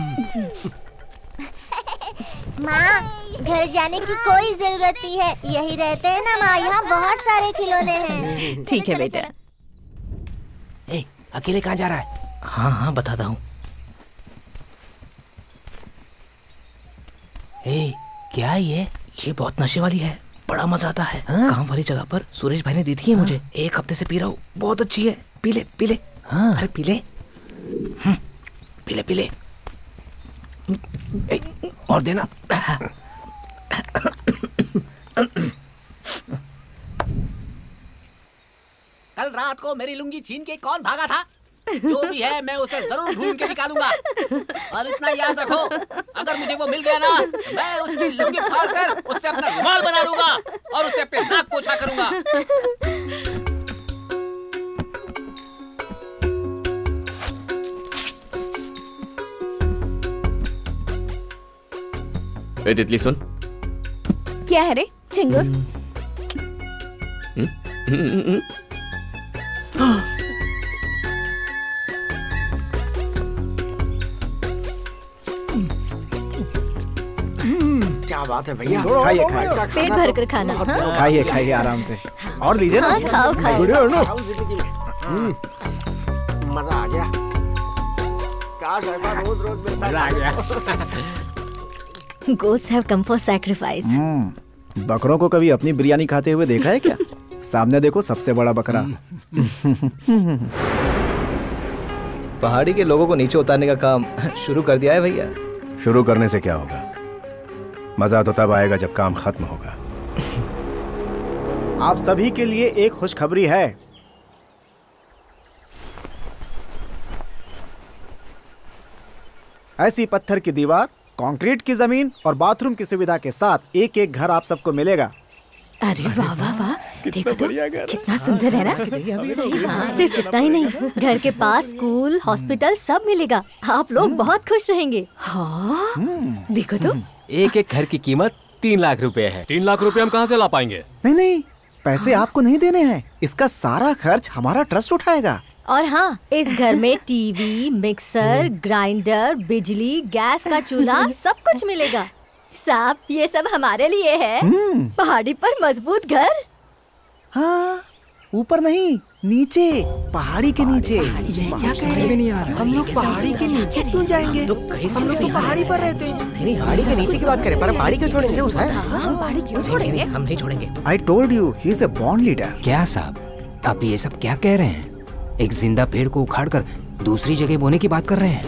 Speaker 9: माँ घर जाने की कोई जरूरत नहीं है, यही रहते हैं ना माँ। यहाँ बहुत सारे खिलौने हैं।
Speaker 11: ठीक है बेटा।
Speaker 6: अकेले कहाँ जा रहा है?
Speaker 15: हाँ हाँ बताता हूँ।
Speaker 6: क्या ये
Speaker 15: बहुत नशे वाली है, बड़ा मजा आता है। काम वाली जगह पर सुरेश भाई ने दी थी ये मुझे। 1 हफ्ते से पी रहा हूँ, बहुत अच्छी है। पी ले पी ले। अरे पी ले। पी ले पी ले।
Speaker 6: और देना।
Speaker 18: कल रात को मेरी लुंगी छीन के कौन भागा था? जो भी है मैं उसे जरूर ढूंढ के निकालूंगा। और इतना याद रखो, अगर मुझे वो मिल गया ना, मैं उसकी लुंगी फाड़कर उससे अपना रुमाल बना दूंगा और उससे अपने नाक पोछा करूंगा।
Speaker 5: ए तितली सुन।
Speaker 11: क्या है रे चिंगुर?
Speaker 6: क्या बात है भैया।
Speaker 10: खाइए खाइए।
Speaker 1: पेट भर कर खाना।
Speaker 10: खाइए खाइए आराम से। और लीजिए ना।
Speaker 1: खाओ खाओ।
Speaker 6: मजा आ गया। काश ऐसा रोज रोज मिलता। मजा आ गया।
Speaker 1: Goats have come for sacrifice.
Speaker 10: बकरों को कभी अपनी बिरयानी खाते हुए देखा है क्या? सामने देखो सबसे बड़ा बकरा।
Speaker 12: पहाड़ी के लोगों को नीचे उतारने का काम शुरू कर दिया है भैया।
Speaker 13: शुरू करने से क्या होगा? मजा तो तब आएगा जब काम खत्म होगा।
Speaker 10: आप सभी के लिए एक खुशखबरी है। ऐसी पत्थर की दीवार, कंक्रीट की जमीन और बाथरूम की सुविधा के साथ एक एक घर आप सबको मिलेगा।
Speaker 11: अरे वाह वाह वाह, देखो तो कितना सुंदर है ना।
Speaker 1: सही। हाँ, सिर्फ इतना ही नहीं, घर के पास स्कूल, हॉस्पिटल सब मिलेगा। आप लोग बहुत खुश रहेंगे।
Speaker 11: हाँ, देखो तो।
Speaker 16: एक एक घर की कीमत 3 लाख रुपए है। 3 लाख रुपए हम कहाँ से ला पाएंगे?
Speaker 10: नहीं नहीं, पैसे आपको नहीं देने हैं। इसका सारा खर्च हमारा ट्रस्ट उठाएगा।
Speaker 1: और हाँ, इस घर में टीवी, मिक्सर, ग्राइंडर, बिजली, गैस का चूल्हा सब कुछ मिलेगा। साहब, ये सब हमारे लिए है। पहाड़ी पर मजबूत घर।
Speaker 10: हाँ, ऊपर नहीं, नीचे, पहाड़ी के नीचे।
Speaker 6: ये क्या कह रहे हैं? हम लोग पहाड़ी के नीचे क्यों जाएंगे? हम लोग तो पहाड़ी पर रहते हैं। नहीं, पहाड़ी के नीचे की बात करें, पर पहाड़ी क्यों छोड़ेंगे?
Speaker 15: हम पहाड़ी क्यों छोड़ेंगे? हम नहीं छोड़ेंगे।
Speaker 10: I told you, he is a born leader.
Speaker 2: क्या साहब, आप ये सब क्या कह रहे हैं? एक जिंदा पेड़ को उखाड़कर दूसरी जगह बोने की बात कर रहे हैं।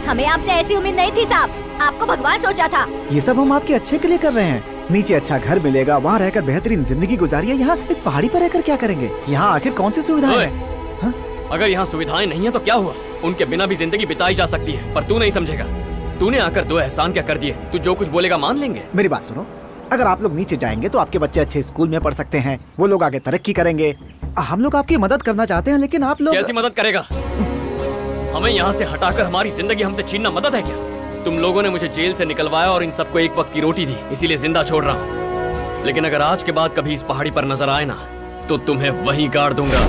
Speaker 1: हमें आपसे ऐसी उम्मीद नहीं थी साहब। आपको भगवान सोचा था।
Speaker 10: ये सब हम आपके अच्छे के लिए कर रहे हैं। नीचे अच्छा घर मिलेगा, वहाँ रहकर बेहतरीन जिंदगी गुजारिए। यहाँ इस पहाड़ी पर रहकर क्या करेंगे? यहाँ आखिर कौन सी सुविधाएं हैं?
Speaker 5: अगर यहाँ सुविधाएं नहीं है तो क्या हुआ? उनके बिना भी जिंदगी बिताई जा सकती है, पर तू नहीं समझेगा। तूने आकर 2 एहसान क्या कर दिए? तू जो कुछ बोलेगा मान लेंगे।
Speaker 10: मेरी बात सुनो, अगर आप लोग नीचे जाएंगे तो आपके बच्चे अच्छे स्कूल में पढ़ सकते हैं, वो लोग आगे तरक्की करेंगे। हम लोग आपकी मदद करना चाहते हैं, लेकिन आप लोग
Speaker 5: कैसी मदद करेगा? हमें यहाँ से हटाकर हमारी जिंदगी हमसे छीनना मदद है क्या? तुम लोगों ने मुझे जेल से निकलवाया और इन सबको एक वक्त की रोटी दी, इसीलिए जिंदा छोड़ रहा हूँ। लेकिन अगर आज के बाद कभी इस पहाड़ी पर नजर आए ना, तो तुम्हें वहीं गाड़ दूंगा।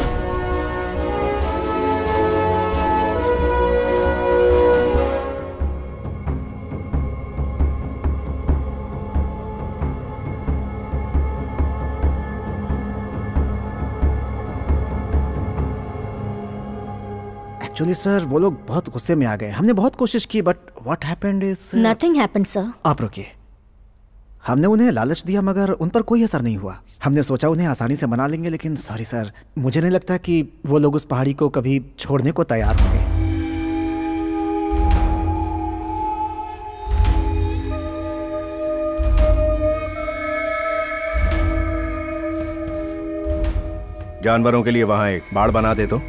Speaker 10: एक्चुअली सर, वो लोग बहुत गुस्से में आ गए। हमने बहुत कोशिश की, but what happened is
Speaker 1: nothing happened sir.
Speaker 10: आप रुकिए। हमने उन्हें लालच दिया मगर उन पर कोई असर नहीं हुआ। हमने सोचा उन्हें आसानी से मना लेंगे, लेकिन सॉरी सर, मुझे नहीं लगता कि वो लोग उस पहाड़ी को कभी छोड़ने को तैयार होंगे।
Speaker 13: जानवरों के लिए वहां एक बाड़ बना दे तो।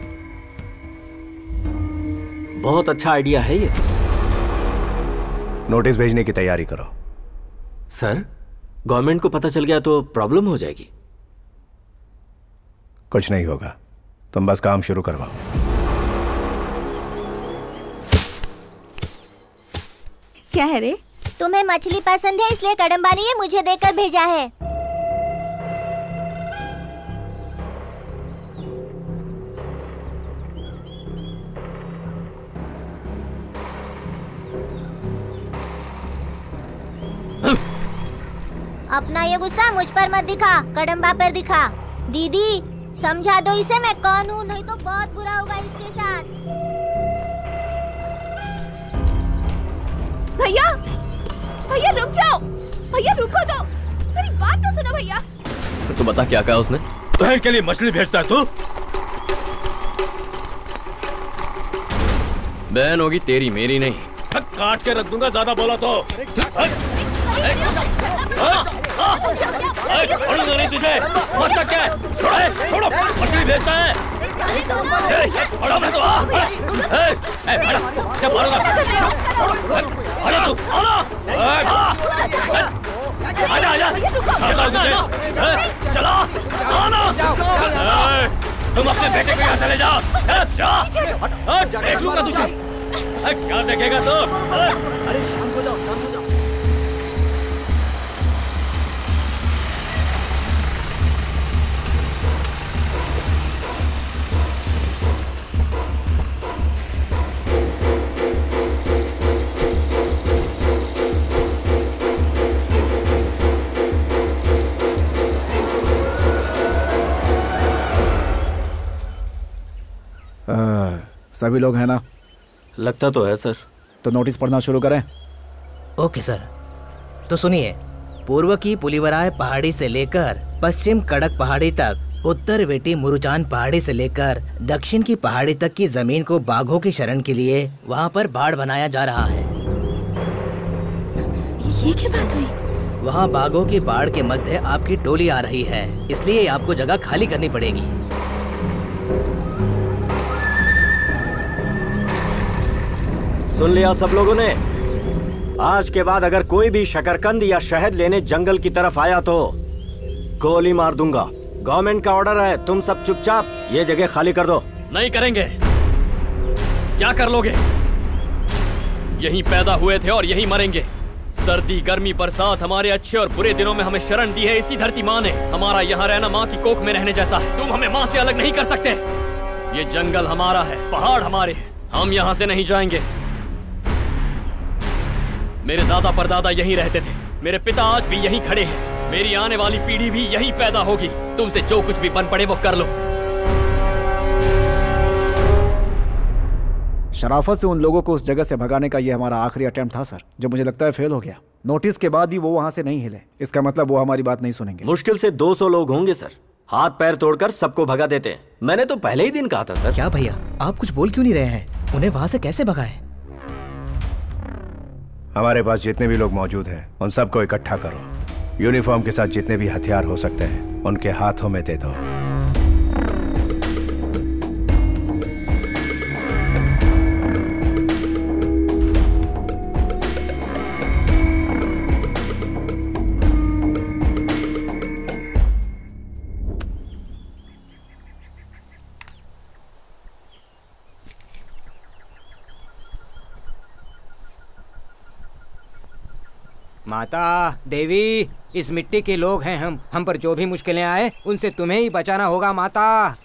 Speaker 7: बहुत अच्छा आइडिया है ये।
Speaker 13: नोटिस भेजने की तैयारी करो।
Speaker 7: सर, गवर्नमेंट को पता चल गया तो प्रॉब्लम हो जाएगी।
Speaker 13: कुछ नहीं होगा, तुम बस काम शुरू करवाओ।
Speaker 11: क्या है रे?
Speaker 9: तुम्हें मछली पसंद है, इसलिए कदम्बा ने ये मुझे देकर भेजा है। अपना ये गुस्सा मुझ पर मत दिखा, कदम्बा पर दिखा। दीदी समझा दो इसे मैं कौन हूँ, नहीं तो बहुत बुरा होगा इसके साथ।
Speaker 11: भैया, भैया रुक जाओ, भैया रुको तो, मेरी बात तो सुनो भैया।
Speaker 5: तो बता क्या कहा उसने?
Speaker 16: बहन के लिए मछली भेजता है तू?
Speaker 5: बहन होगी तेरी, मेरी नहीं।
Speaker 16: काट के रख दूंगा ज्यादा बोला तो। छोड़ूंगा नहीं तुझे। मरता क्या है? छोड़ो, मछली भेजता है। छोड़ो मैं तो। क्या मारूंगा? आजा तू, चला आना। तुम अपने बेटे को यहाँ चले जाओ। देख लूंगा तुझे। क्या देखेगा तू?
Speaker 14: अरे शांत हो जाओ, शांत हो जाओ।
Speaker 10: सभी लोग हैं ना?
Speaker 7: लगता तो है सर।
Speaker 10: तो नोटिस पढ़ना शुरू करें।
Speaker 15: Okay sir. तो सुनिए, पूर्व की पुलिवराय पहाड़ी से लेकर पश्चिम कड़क पहाड़ी तक, उत्तर वेटी मुरुचान पहाड़ी से लेकर दक्षिण की पहाड़ी तक की जमीन को बाघों की शरण के लिए वहाँ पर बाड़ बनाया जा रहा है।
Speaker 11: ये क्या बात हुई?
Speaker 15: वहाँ बाघों की बाढ़ के मध्य आपकी टोली आ रही है, इसलिए आपको जगह खाली करनी पड़ेगी।
Speaker 7: सुन लिया सब लोगों ने? आज के बाद अगर कोई भी शकरकंद या शहद लेने जंगल की तरफ आया तो गोली मार दूंगा। गवर्नमेंट का ऑर्डर है, तुम सब चुपचाप ये जगह खाली कर दो।
Speaker 5: नहीं करेंगे। क्या कर लोगे? यहीं पैदा हुए थे और यहीं मरेंगे। सर्दी गर्मी बरसात हमारे अच्छे और बुरे दिनों में हमें शरण दी है इसी धरती माँ ने। हमारा यहाँ रहना माँ की कोख में रहने जैसा है। तुम हमें माँ से अलग नहीं कर सकते। ये जंगल हमारा है, पहाड़ हमारे हैं, हम यहाँ से नहीं जाएंगे। मेरे दादा परदादा यहीं रहते थे, मेरे पिता आज भी यहीं खड़े हैं, मेरी आने वाली पीढ़ी भी यहीं पैदा होगी। तुमसे जो कुछ भी बन पड़े वो कर लो।
Speaker 10: शराफत से उन लोगों को उस जगह से भगाने का ये हमारा आखिरी अटेम्प्ट था सर, जो मुझे लगता है फेल हो गया। नोटिस के बाद भी वो वहां से नहीं हिले, इसका मतलब वो हमारी बात नहीं सुनेंगे।
Speaker 7: मुश्किल से 200 लोग होंगे सर, हाथ पैर तोड़कर सबको भगा देते हैं। मैंने तो पहले ही दिन कहा था सर।
Speaker 12: क्या भैया, आप कुछ बोल क्यों नहीं रहे हैं? उन्हें वहां से कैसे भगाएं?
Speaker 13: हमारे पास जितने भी लोग मौजूद हैं उन सबको इकट्ठा करो। यूनिफॉर्म के साथ जितने भी हथियार हो सकते हैं उनके हाथों में दे दो।
Speaker 2: माता देवी, इस मिट्टी के लोग हैं हम पर जो भी मुश्किलें आए उनसे तुम्हें ही बचाना होगा माता।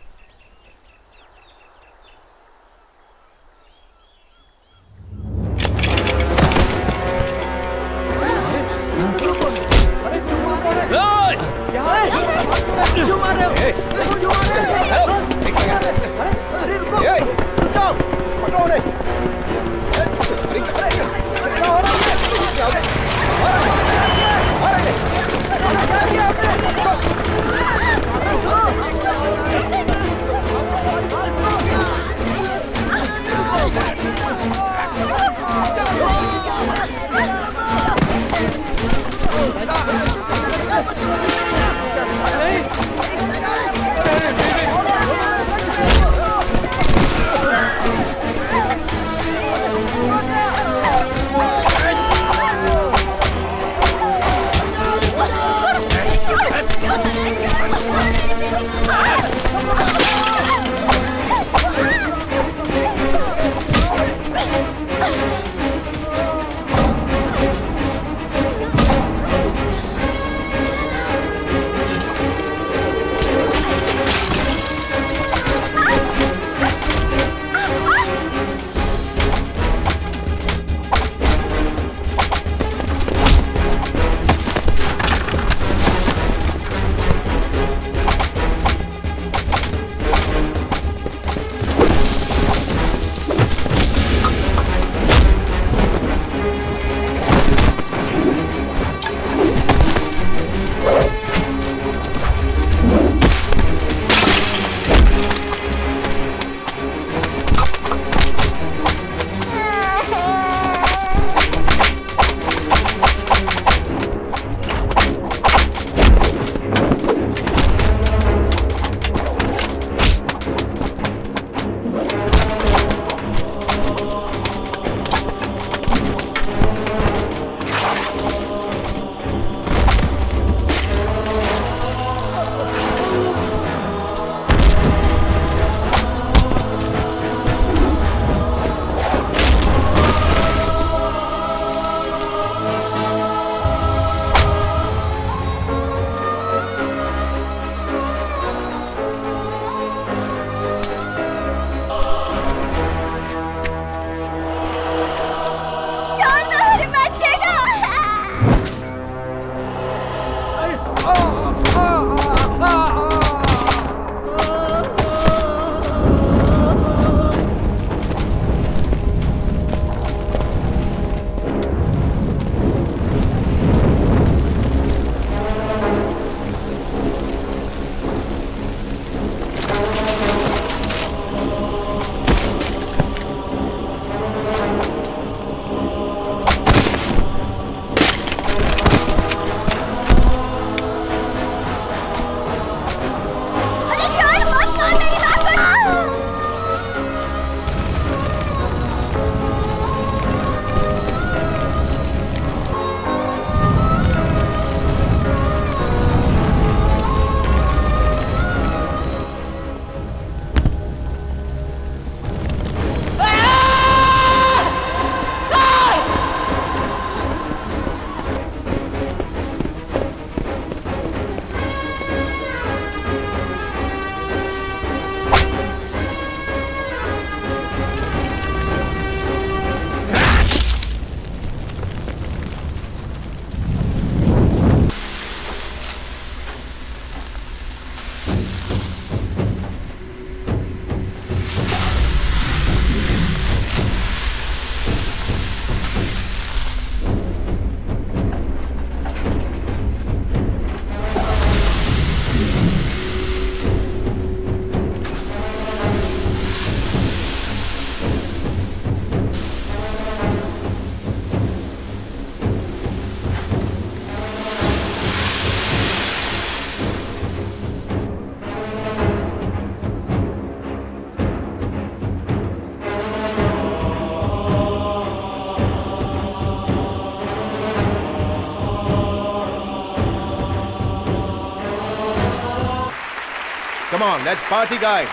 Speaker 13: Come on, let's party, guys.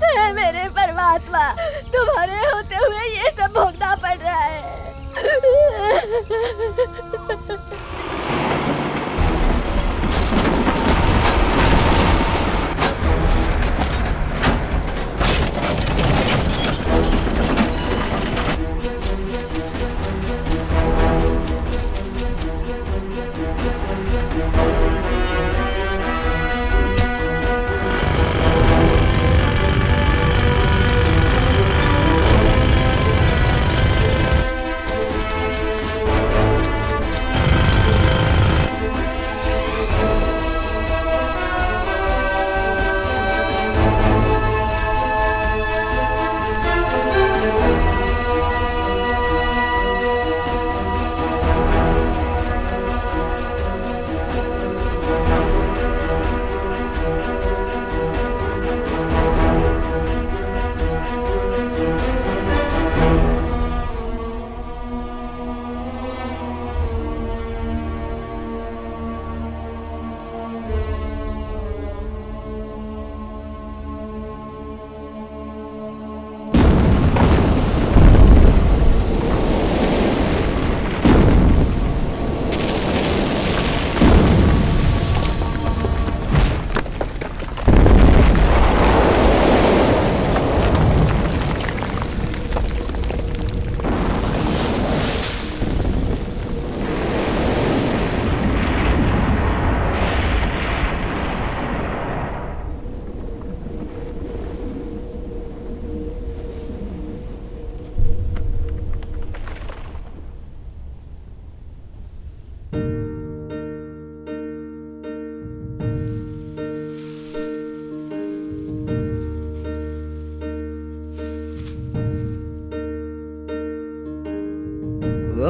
Speaker 1: हे मेरे परमात्मा, तुम्हारे होते हुए ये सब भोगना पड़ रहा है।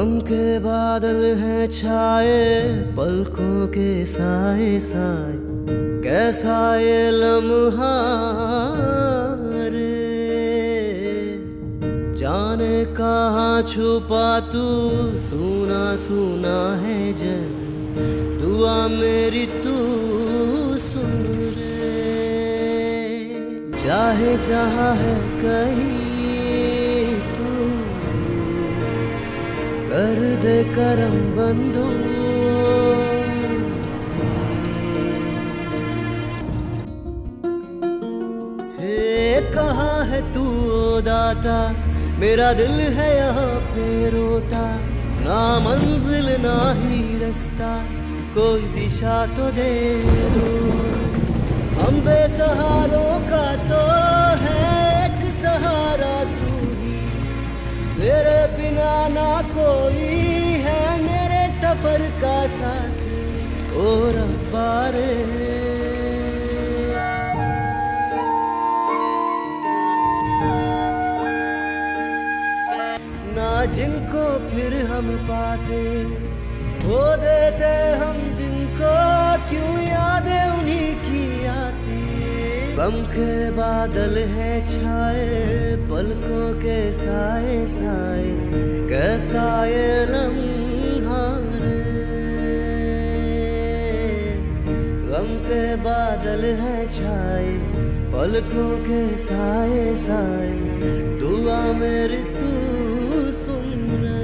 Speaker 4: गम के बादल हैं छाए पलकों के साए साए, कैसा ये लम्हा रे, जाने कहाँ छुपा तू, सुना सुना है जग, दुआ मेरी तू सुन रे, चाहे जहाँ है कहीं तू कर दे करम बंदो। हे कहाँ है तू ओ दाता, मेरा दिल है यहाँ पे रोता, ना मंजिल ना ही रास्ता, कोई दिशा तो दे दो। हम बेसहारों का तो है एक सहारा तू ही, तेरे बिना ना कोई है मेरे सफर का साथी, ओ रब्बा रे। ना जिनको फिर हम पाते, खो देते हम जिनको, क्यों यादें उन्हीं की आती। गम के बादल हैं छाए पलकों के साए साए, कैसा ये लम्हा रे। गम के बादल हैं छाए पलकों के साए साए, दुआ मेरी तू सुन रे।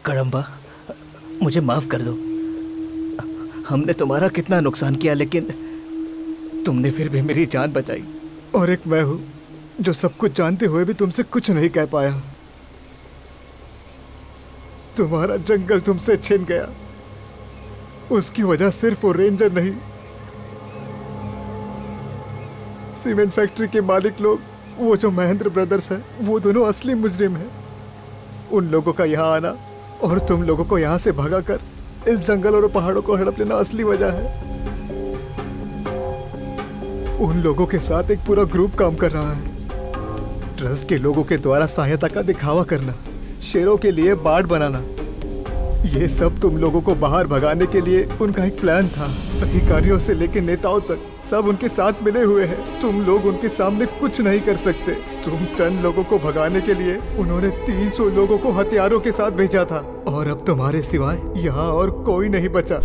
Speaker 12: कड़म्बा, मुझे माफ कर दो। हमने तुम्हारा कितना नुकसान किया, लेकिन तुमने फिर भी मेरी जान बचाई।
Speaker 10: और एक मैं हूँ जो सब कुछ जानते हुए भी तुमसे कुछ नहीं कह पाया। तुम्हारा जंगल तुमसे छिन गया, उसकी वजह सिर्फ वो रेंजर नहीं, सीमेंट फैक्ट्री के मालिक लोग, वो जो महेंद्र ब्रदर्स है, वो दोनों असली मुजरिम हैं। उन लोगों का यहाँ आना और तुम लोगों को यहाँ से भगाकर इस जंगल और पहाड़ों को हड़प लेना असली वजह है। उन लोगों के साथ एक पूरा ग्रुप काम कर रहा है। ट्रस्ट के लोगों के द्वारा सहायता का दिखावा करना, शेरों के लिए बाड़ बनाना, ये सब तुम लोगों को बाहर भगाने के लिए उनका एक प्लान था। अधिकारियों से लेकर नेताओं तक सब उनके साथ मिले हुए हैं। तुम लोग उनके सामने कुछ नहीं कर सकते। तुम चंद लोगों को भगाने के लिए उन्होंने 300 लोगों को हथियारों के साथ भेजा था, और अब तुम्हारे सिवाय यहाँ और कोई नहीं बचा।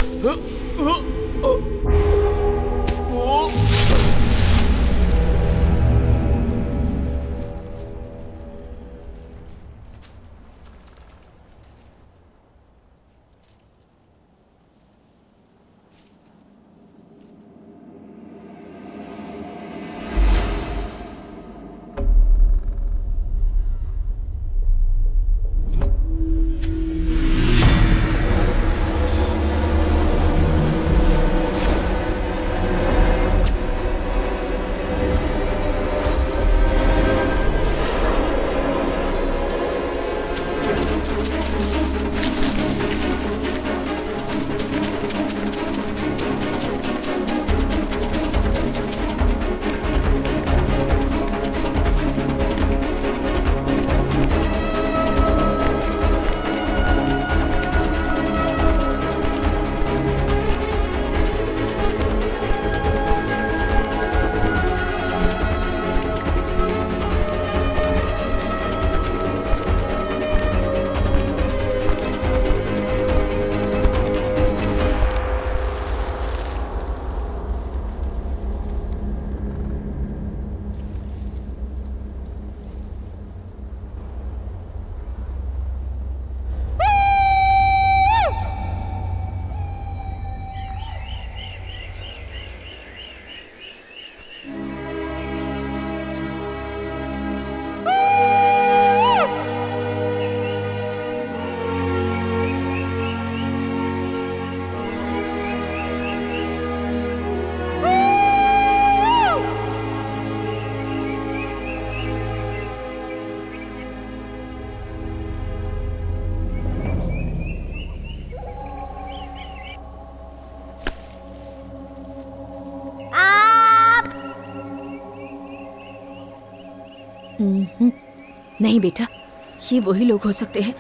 Speaker 11: नहीं बेटा, ये वही लोग हो सकते हैं।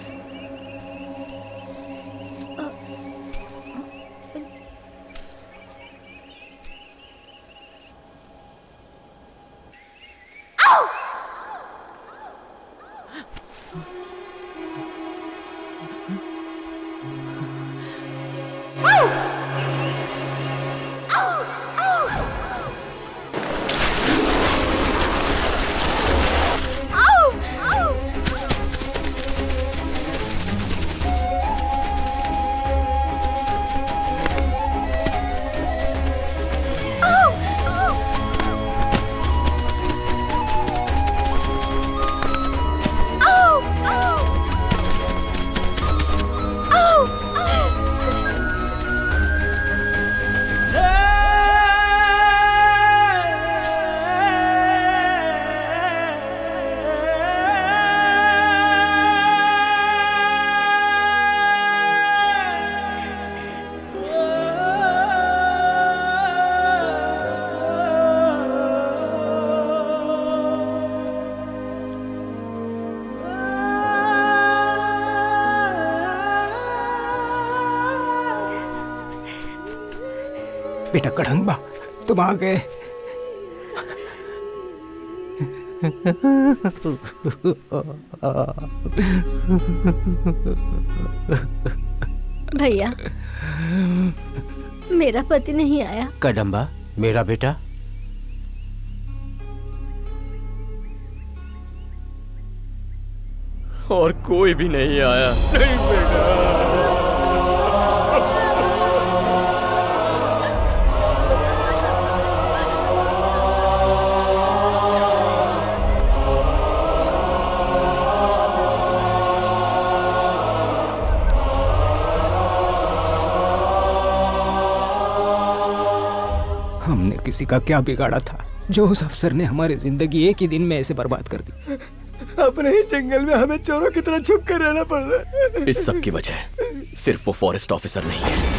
Speaker 2: बेटा कड़ंबा, तुम आ गए।
Speaker 1: भैया, मेरा पति नहीं आया।
Speaker 3: कदम्बा, मेरा बेटा।
Speaker 5: और कोई भी नहीं आया। नहीं बेटा।
Speaker 2: हमने किसी का क्या बिगाड़ा था जो उस अफसर ने हमारी जिंदगी एक ही दिन में ऐसे बर्बाद कर दी।
Speaker 6: अपने ही जंगल में हमें चोरों की तरह छुप कर रहना पड़ रहा है।
Speaker 5: इस सब की वजह सिर्फ वो फॉरेस्ट ऑफिसर नहीं है।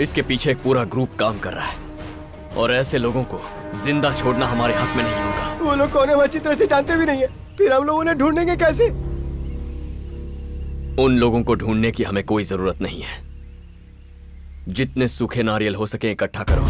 Speaker 5: इसके पीछे एक पूरा ग्रुप काम कर रहा है और ऐसे लोगों को जिंदा छोड़ना हमारे हाथ में नहीं होगा।
Speaker 6: वो लोग कौन है वो अच्छी तरह से जानते भी नहीं है, फिर हम लोग उन्हें ढूंढेंगे कैसे?
Speaker 5: उन लोगों को ढूंढने की हमें कोई जरूरत नहीं है। जितने सूखे नारियल हो सके इकट्ठा करो।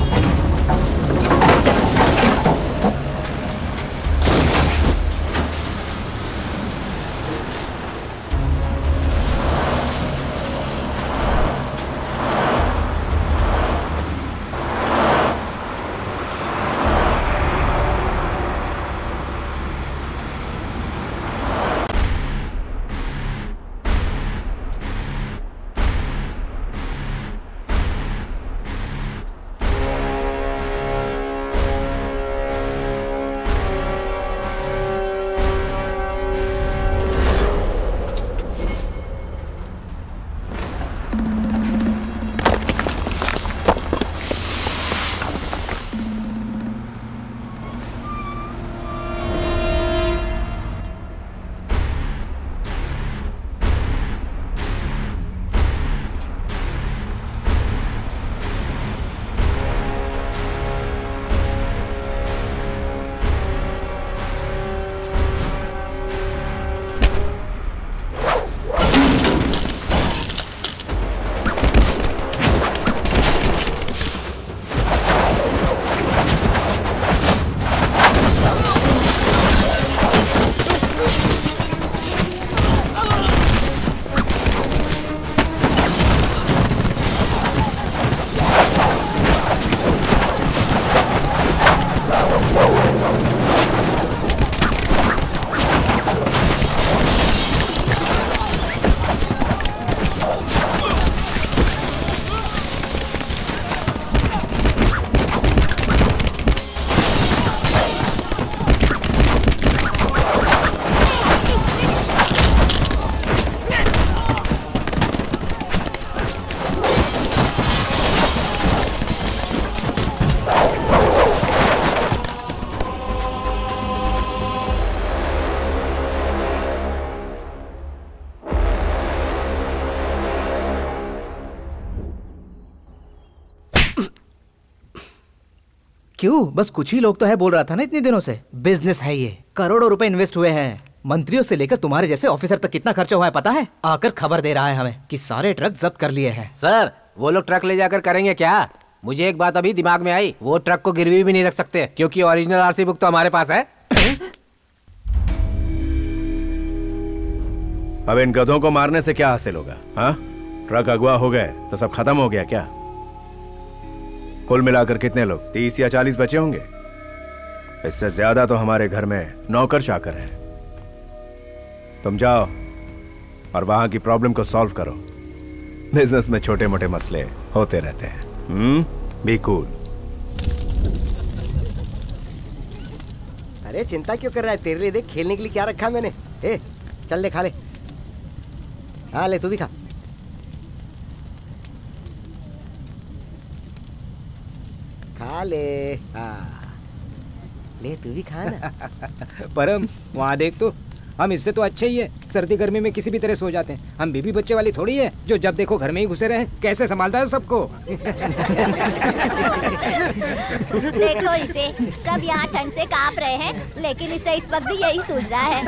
Speaker 12: क्यों? बस कुछ ही लोग तो है बोल रहा था ना इतने दिनों से। बिजनेस है ये, करोड़ों रुपए इन्वेस्ट हुए हैं। मंत्रियों से लेकर तुम्हारे जैसे ऑफिसर तक कितना खर्चा हुआ है पता है? आकर खबर दे रहा है हमें कि सारे ट्रक जब्त कर लिए हैं।
Speaker 3: सर वो लोग ट्रक ले जाकर करेंगे क्या? मुझे एक बात अभी दिमाग में आई, वो ट्रक को गिरवी भी नहीं रख सकते क्योंकि ओरिजिनल आरसी बुक तो हमारे पास है।
Speaker 13: अब इन गधों को मारने से क्या हासिल होगा? हाँ, ट्रक अगवा हो गए तो सब खत्म हो गया क्या? कुल मिलाकर कितने लोग, 30 या 40 बचे होंगे। इससे ज्यादा तो हमारे घर में नौकर चाकर है। तुम जाओ और वहां की प्रॉब्लम को सॉल्व करो। बिजनेस में छोटे मोटे मसले होते रहते हैं। Be cool.
Speaker 6: अरे चिंता क्यों कर रहा है? तेरे लिए देख खेलने के लिए क्या रखा मैंने। ए, चल ले खा ले। हाँ ले, तू भी खा। खा ले। हाँ ले, तू भी खा ना।
Speaker 2: परम वहाँ देख तो, हम इससे तो अच्छे ही है। सर्दी गर्मी में किसी भी तरह सो जाते हैं। हम बीबी बच्चे वाली थोड़ी है जो जब देखो घर में ही घुसे रहे। कैसे संभालता है सबको।
Speaker 9: देखो इसे, सब यहाँ ठंड से कांप रहे हैं, लेकिन इसे इस वक्त भी यही सूझ रहा है।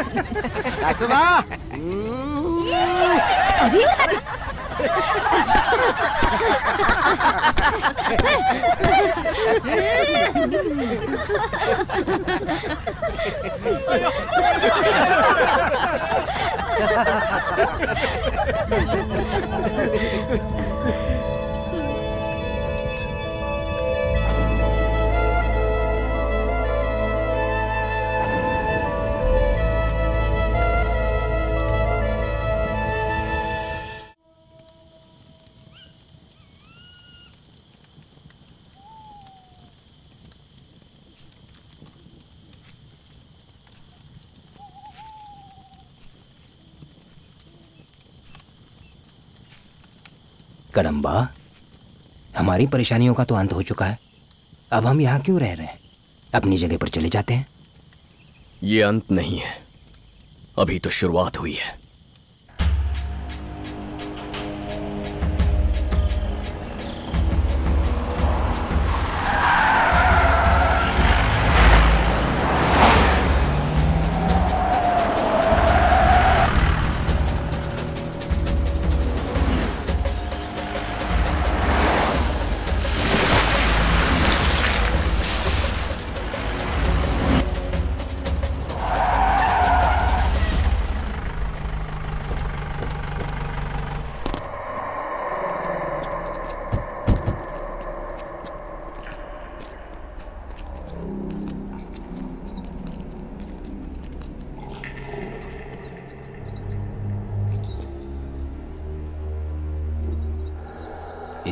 Speaker 2: कदम्बा, हमारी परेशानियों का तो अंत हो चुका है। अब हम यहाँ क्यों रह रहे हैं? अपनी जगह पर चले जाते हैं।
Speaker 5: ये अंत नहीं है, अभी तो शुरुआत हुई है।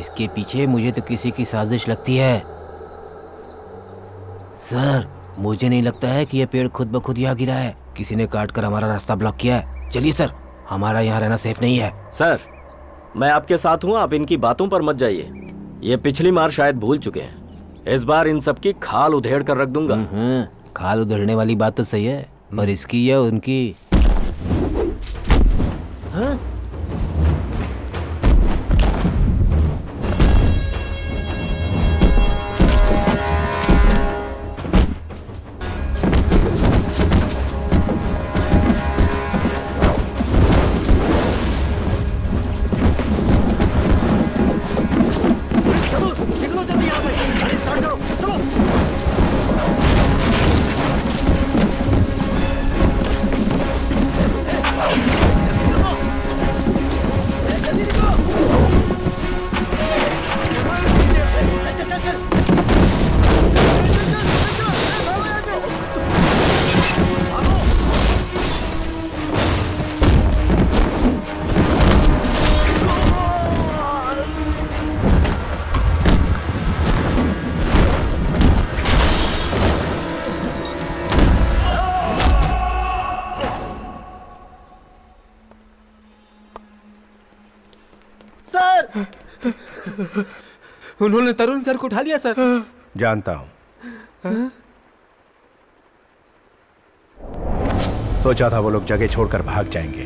Speaker 3: इसके पीछे मुझे तो किसी की साजिश लगती है। सर, मुझे नहीं लगता है कि यह पेड़ खुद ब खुद यहाँ गिरा है। किसी ने काट कर हमारा रास्ता ब्लॉक किया है। चलिए सर, हमारा यहाँ रहना सेफ नहीं है।
Speaker 7: सर, मैं आपके साथ हूँ, आप इनकी बातों पर मत जाइए। ये पिछली मार शायद भूल चुके हैं। इस बार इन सबकी खाल उधेड़ कर रख दूंगा।
Speaker 3: खाल उधेड़ने वाली बात तो सही है, पर इसकी या उनकी। हाँ? उन्होंने तरुण सर को उठा लिया सर।
Speaker 13: जानता हूं। सोचा था वो लोग जगह छोड़कर भाग जाएंगे,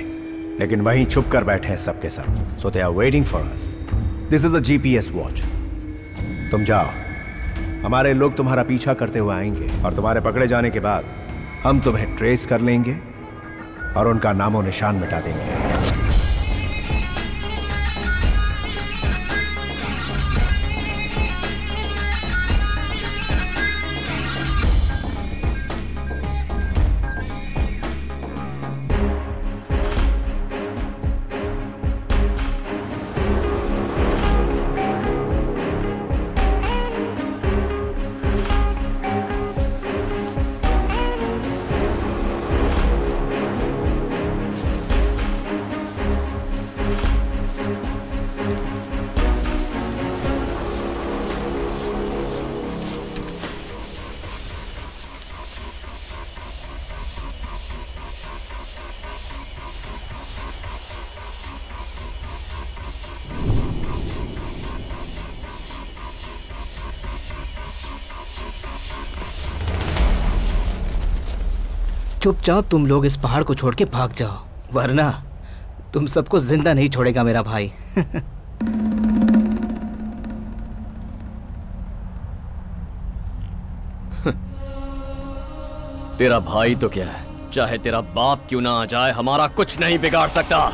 Speaker 13: लेकिन वहीं छुप कर बैठे हैं सबके सब। So they are waiting for us. This is a GPS watch. तुम जाओ, हमारे लोग तुम्हारा पीछा करते हुए आएंगे और तुम्हारे पकड़े जाने के बाद हम तुम्हें ट्रेस कर लेंगे और उनका नामो निशान मिटा देंगे।
Speaker 15: चुपचाप तुम लोग इस पहाड़ को छोड़ के भाग जाओ, वरना तुम सबको जिंदा नहीं छोड़ेगा मेरा भाई।
Speaker 5: तेरा भाई तो क्या है, चाहे तेरा बाप क्यों ना आ जाए, हमारा कुछ नहीं बिगाड़ सकता।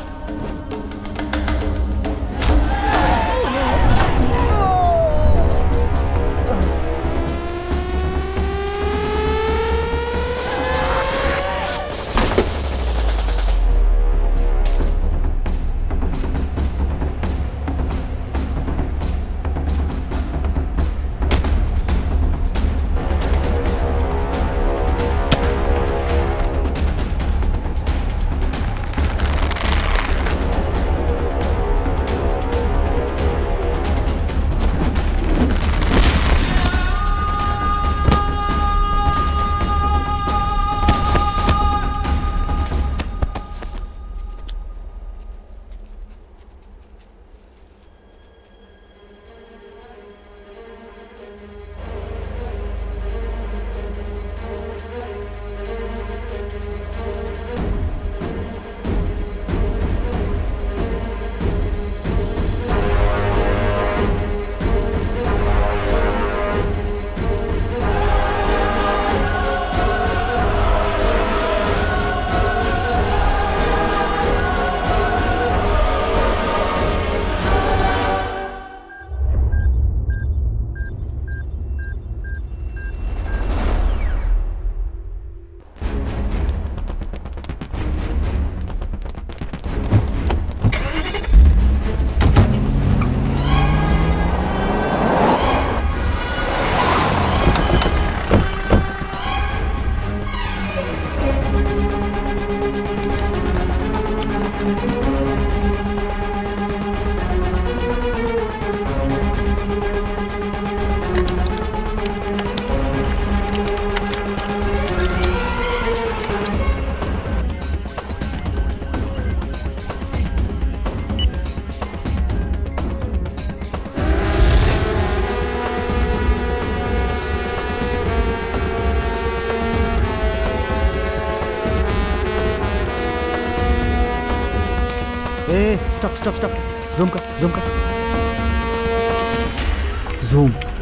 Speaker 10: स्टॉप स्टॉप स्टॉप, जूम कर, जूम कर,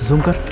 Speaker 10: जूम कर।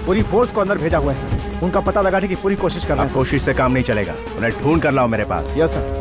Speaker 13: पूरी फोर्स को अंदर भेजा हुआ है सर। उनका पता लगाने की पूरी कोशिश कर रहे हैं। कोशिश से काम नहीं चलेगा, उन्हें ढूंढ कर लाओ मेरे पास। Yes sir.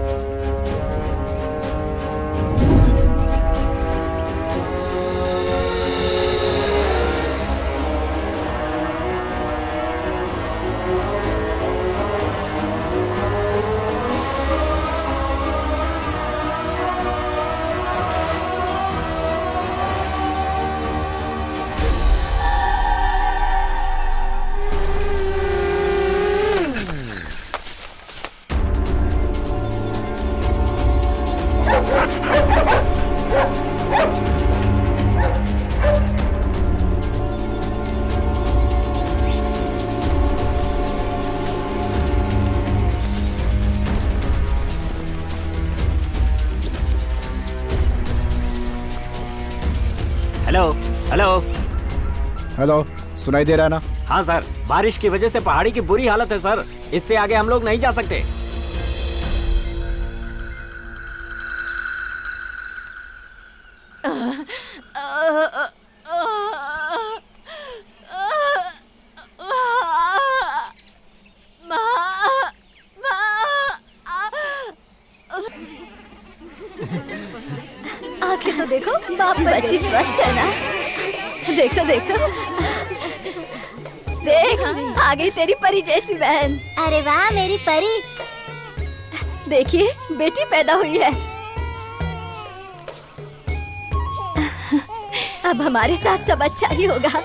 Speaker 7: Hello hello
Speaker 10: hello, सुनाई दे रहा है ना?
Speaker 7: हाँ सर, बारिश की वजह से पहाड़ी की बुरी हालत है सर। इससे आगे हम लोग नहीं जा सकते।
Speaker 1: आंखें तो देखो, बाप बच्ची स्वस्थ है ना? देखो देखो, देख आ गई तेरी परी जैसी बहन।
Speaker 9: अरे वाह मेरी परी।
Speaker 1: देखिए बेटी पैदा हुई है। अब हमारे साथ सब अच्छा ही होगा।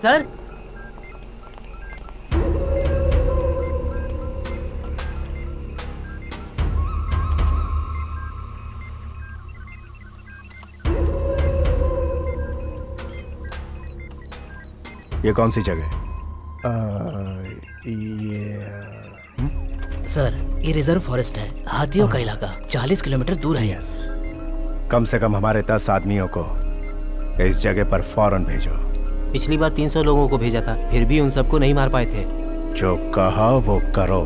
Speaker 14: सर,
Speaker 13: ये कौन सी जगह?
Speaker 15: सर, ये रिजर्व फॉरेस्ट है, हाथियों का इलाका 40 किलोमीटर दूर है।
Speaker 13: कम से कम हमारे 10 आदमियों को इस जगह पर फौरन भेजो।
Speaker 14: पिछली बार 300 लोगों को भेजा था, फिर भी उन सबको नहीं मार पाए थे।
Speaker 13: जो कहा वो करो।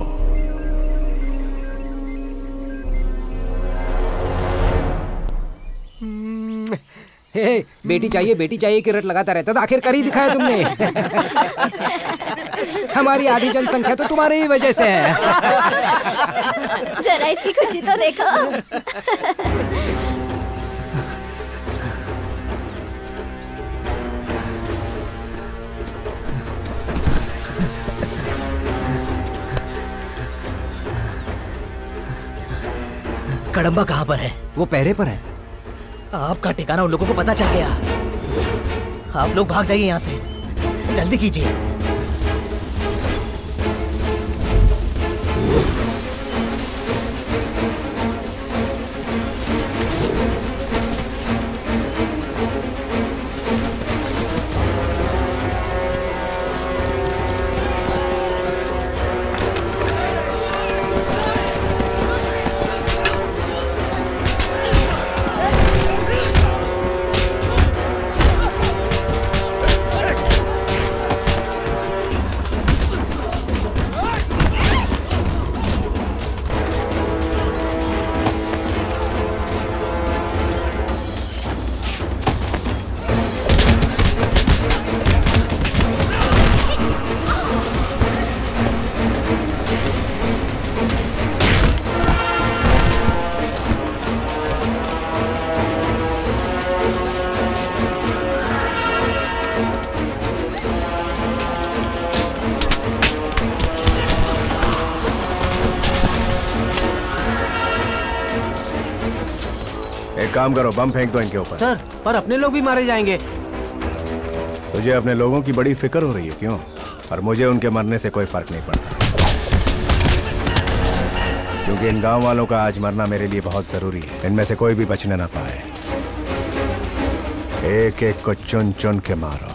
Speaker 2: हे, बेटी चाहिए कि रट लगाता रहता था, आखिर कर ही दिखाया तुमने। हमारी आधी जनसंख्या तो तुम्हारी ही वजह से है।
Speaker 1: जरा इसकी खुशी तो देखो।
Speaker 15: कड़म्बा कहाँ पर है?
Speaker 2: वो पहरे पर है।
Speaker 15: आपका ठिकाना उन लोगों को पता चल गया। आप लोग भाग जाइए यहाँ से, जल्दी कीजिए।
Speaker 13: एक काम करो, बम फेंक दो इनके ऊपर।
Speaker 3: सर, पर अपने लोग भी मारे जाएंगे।
Speaker 13: तुझे अपने लोगों की बड़ी फिक्र हो रही है, क्यों? और मुझे उनके मरने से कोई फर्क नहीं पड़ता, क्योंकि इन गांव वालों का आज मरना मेरे लिए बहुत जरूरी है। इनमें से कोई भी बचने ना पाए। एक एक को चुन चुन के मारो।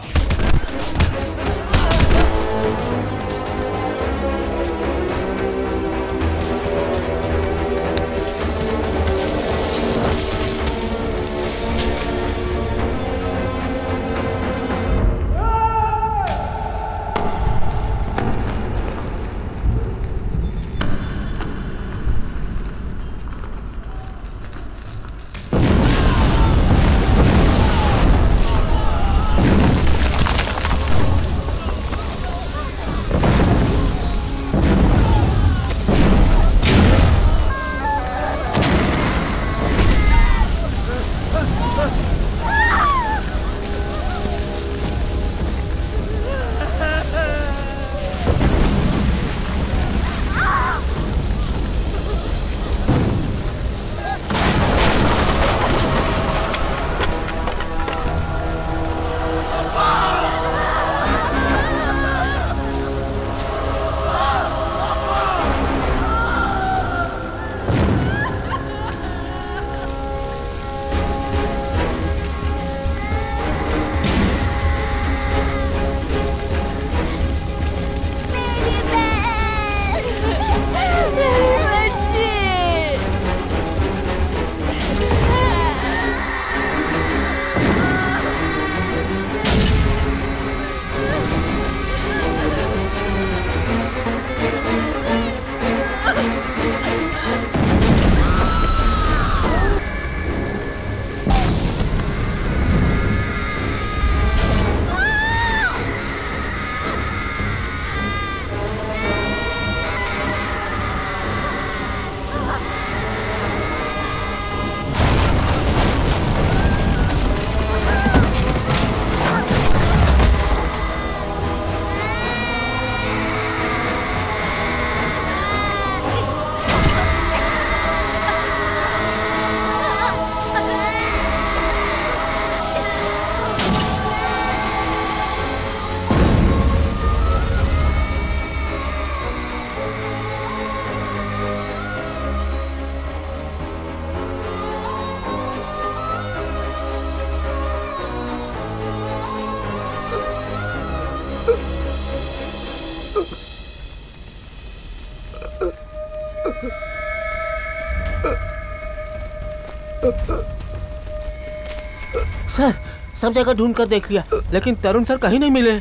Speaker 3: सर, सब जगह ढूंढ कर देख लिया, लेकिन तरुण सर कहीं नहीं मिले।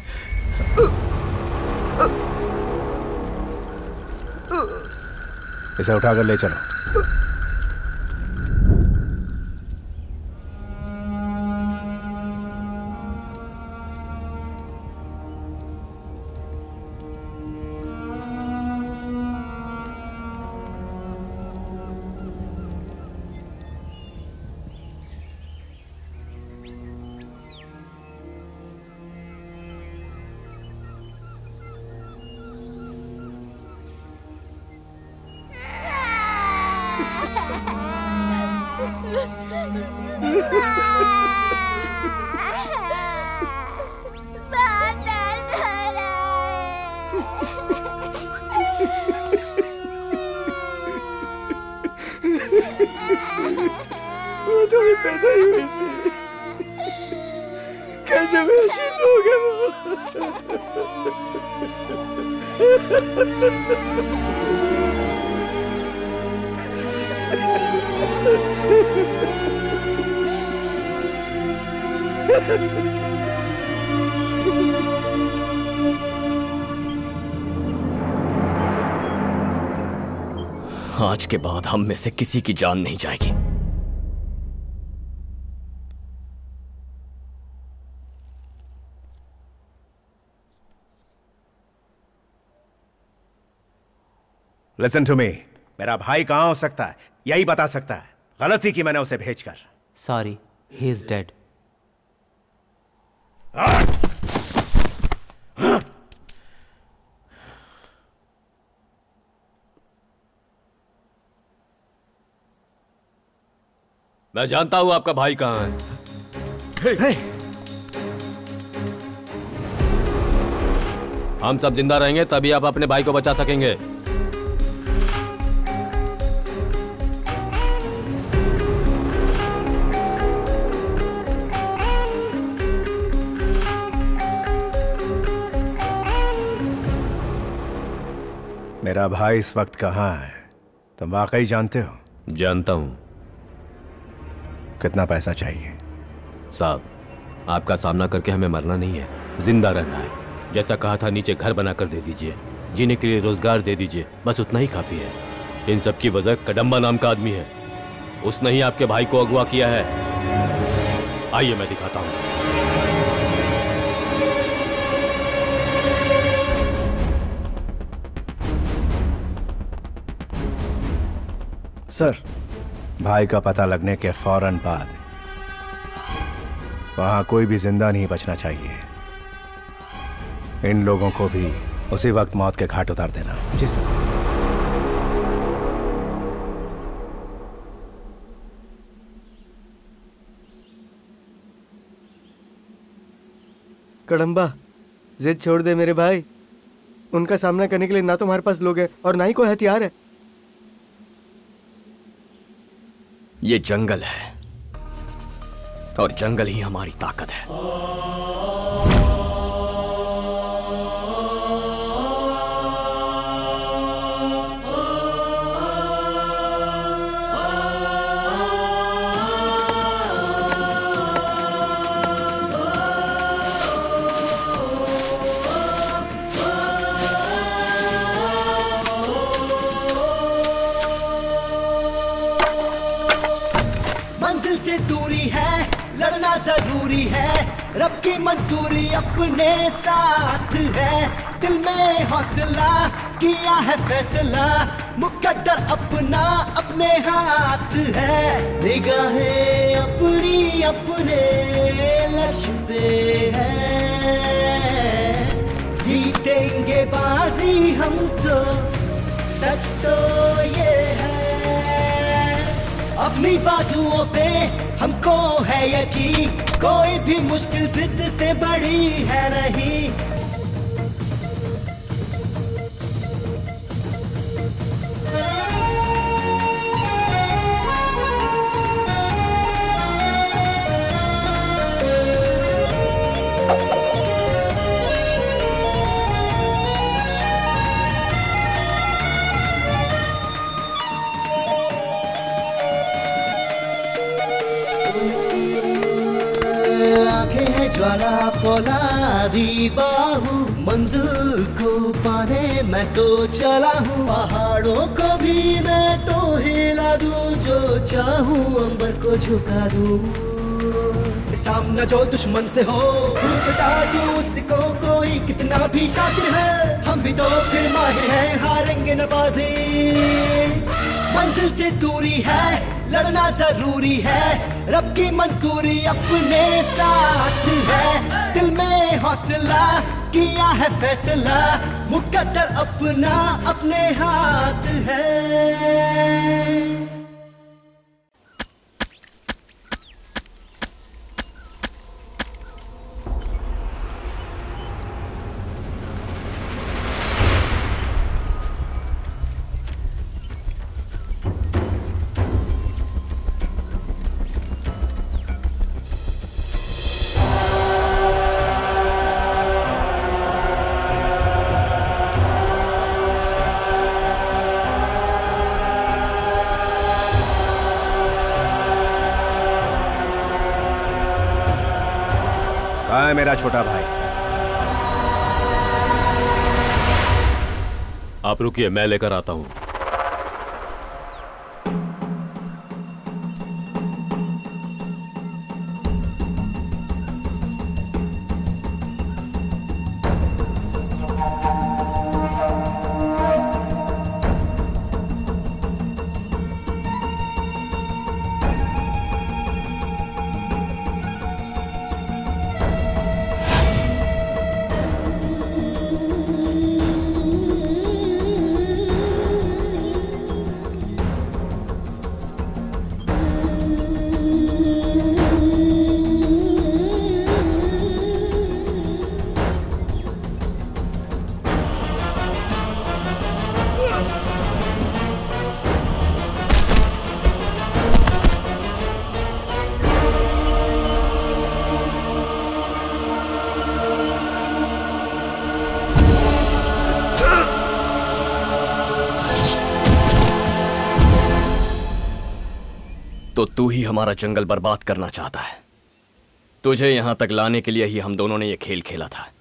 Speaker 13: इसे उठाकर ले चलो।
Speaker 4: वो तो भी पैदा ही हुई थी, कैसे बेहसीन हो गए
Speaker 5: आज के बाद हम में से किसी की जान नहीं जाएगी।
Speaker 13: Listen to me, मेरा भाई कहां हो सकता है यही बता सकता है। गलती की मैंने उसे भेजकर।
Speaker 3: Sorry, he is dead.
Speaker 7: मैं जानता हूँ आपका भाई कहाँ है। हम सब जिंदा रहेंगे तभी आप अपने भाई को बचा सकेंगे।
Speaker 13: मेरा भाई इस वक्त कहाँ है तुम वाकई जानते हो?
Speaker 7: जानता हूं।
Speaker 13: कितना पैसा चाहिए?
Speaker 7: साहब, आपका सामना करके हमें मरना नहीं है, जिंदा रहना है। जैसा कहा था, नीचे घर बनाकर दे दीजिए, जीने के लिए रोजगार दे दीजिए, बस उतना ही काफी है। इन सब की वजह कडम्बा नाम का आदमी है, उसने ही आपके भाई को अगवा किया है। आइए मैं दिखाता हूं।
Speaker 13: सर, भाई का पता लगने के फौरन बाद वहां कोई भी जिंदा नहीं बचना चाहिए। इन लोगों को भी उसी वक्त मौत के घाट उतार देना।
Speaker 6: जी सर। कड़म्बा, जिद छोड़ दे मेरे भाई। उनका सामना करने के लिए ना तो हमारे पास लोग हैं और ना ही कोई हथियार है।
Speaker 5: ये जंगल है और जंगल ही हमारी ताकत है।
Speaker 4: दूरी है, लड़ना जरूरी है, रब की मंजूरी अपने साथ है। दिल में हौसला किया है फैसला, मुकद्दर अपना अपने हाथ है। निगाहें अपनी अपने लक्ष्य पे है, जीतेंगे बाजी हम तो, सच तो ये है। अपनी बाजुओं पे हमको है यकीन, कोई भी मुश्किल जिद से बड़ी है नहीं। ज्वाला फौलादी बाहू, मंजिल को पाने मैं तो चला हूँ। पहाड़ों को भी मैं तो हिला दूँ, जो चाहूँ अंबर को झुका दूँ। सामना जो दुश्मन से हो छुटा दूँ, उसको कोई कितना भी शातिर है, हम भी तो फिर माहिर हैं, हारेंगे न बाजी। मंजिल से दूरी है, लड़ना जरूरी है, रब की मंजूरी अपने साथ है। दिल में हौसला किया है फैसला, मुकद्दर अपना अपने हाथ है।
Speaker 13: कहाँ है मेरा छोटा भाई?
Speaker 7: आप रुकिए, मैं लेकर आता हूं।
Speaker 5: तो तू ही हमारा जंगल बर्बाद करना चाहता है। तुझे यहां तक लाने के लिए ही हम दोनों ने ये खेल खेला था।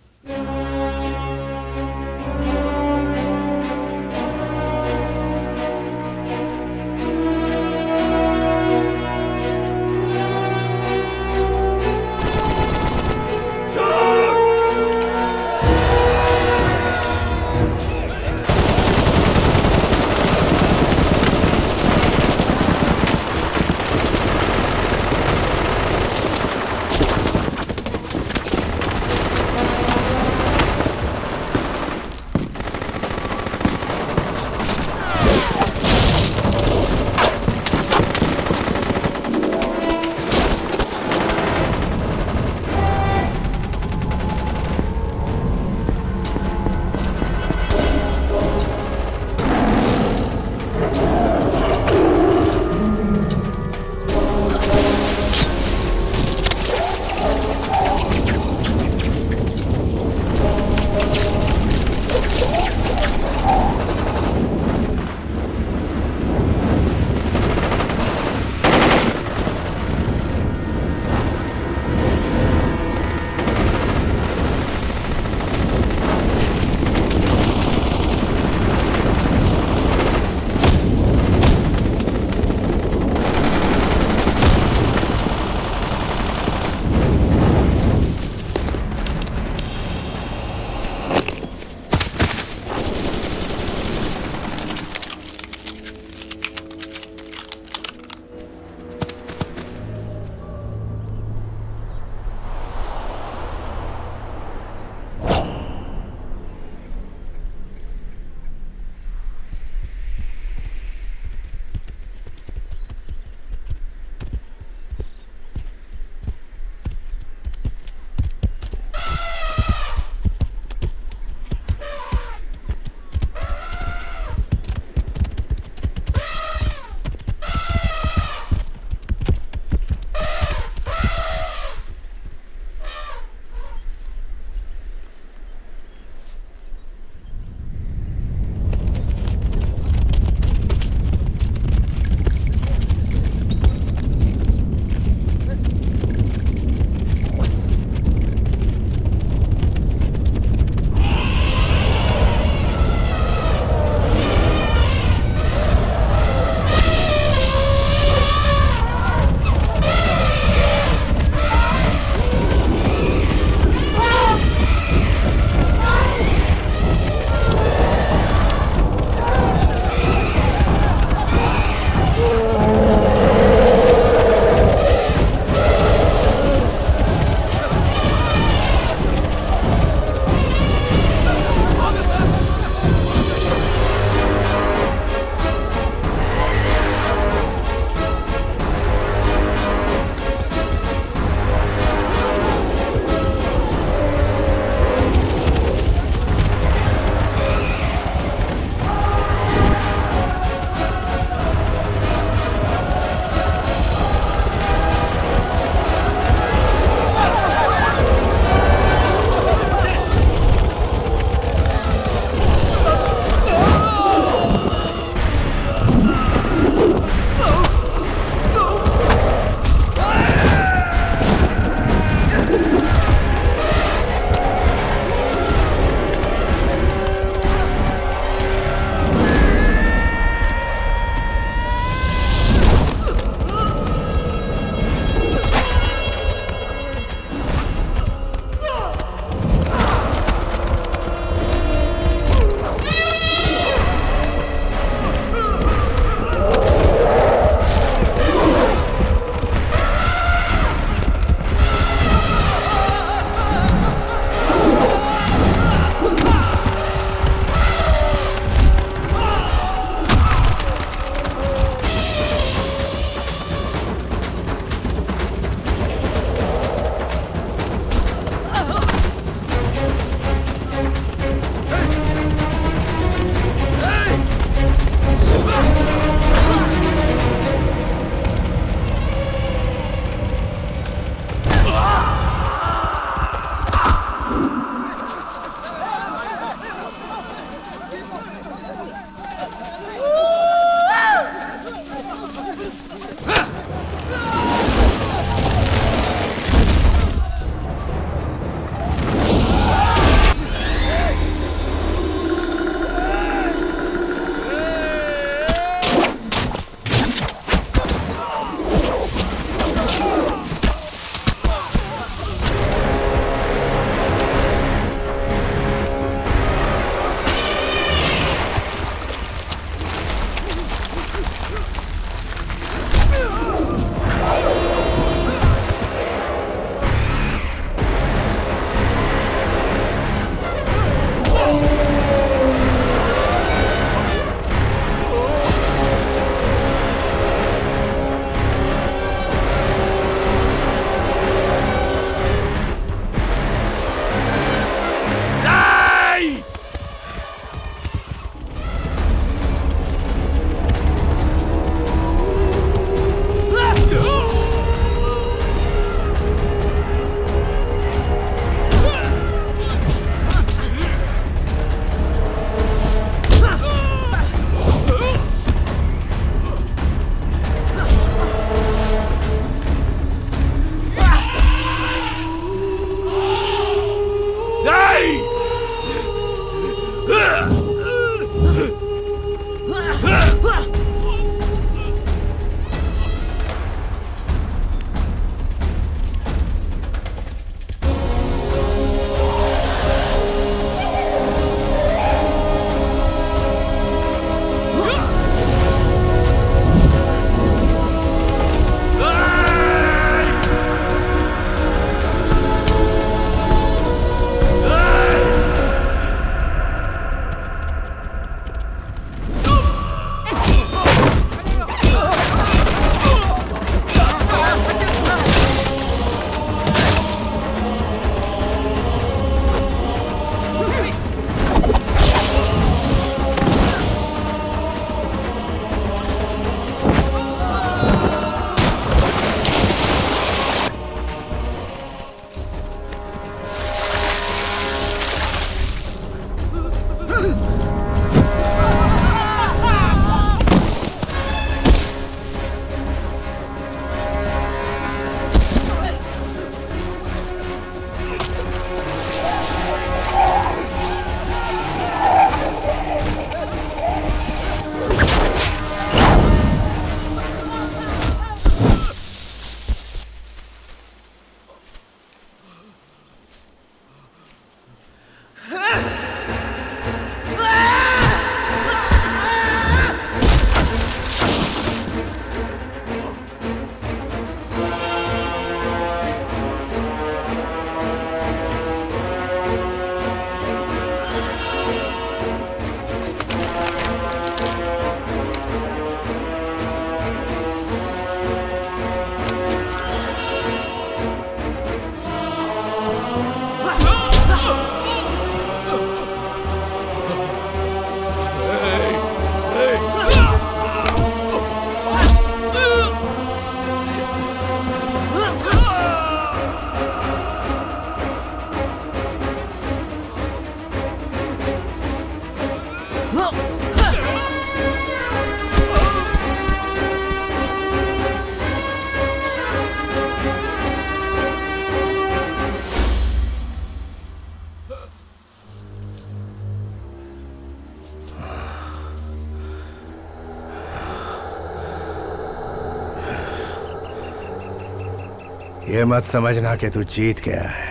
Speaker 13: ये मत समझना कि तू जीत गया है।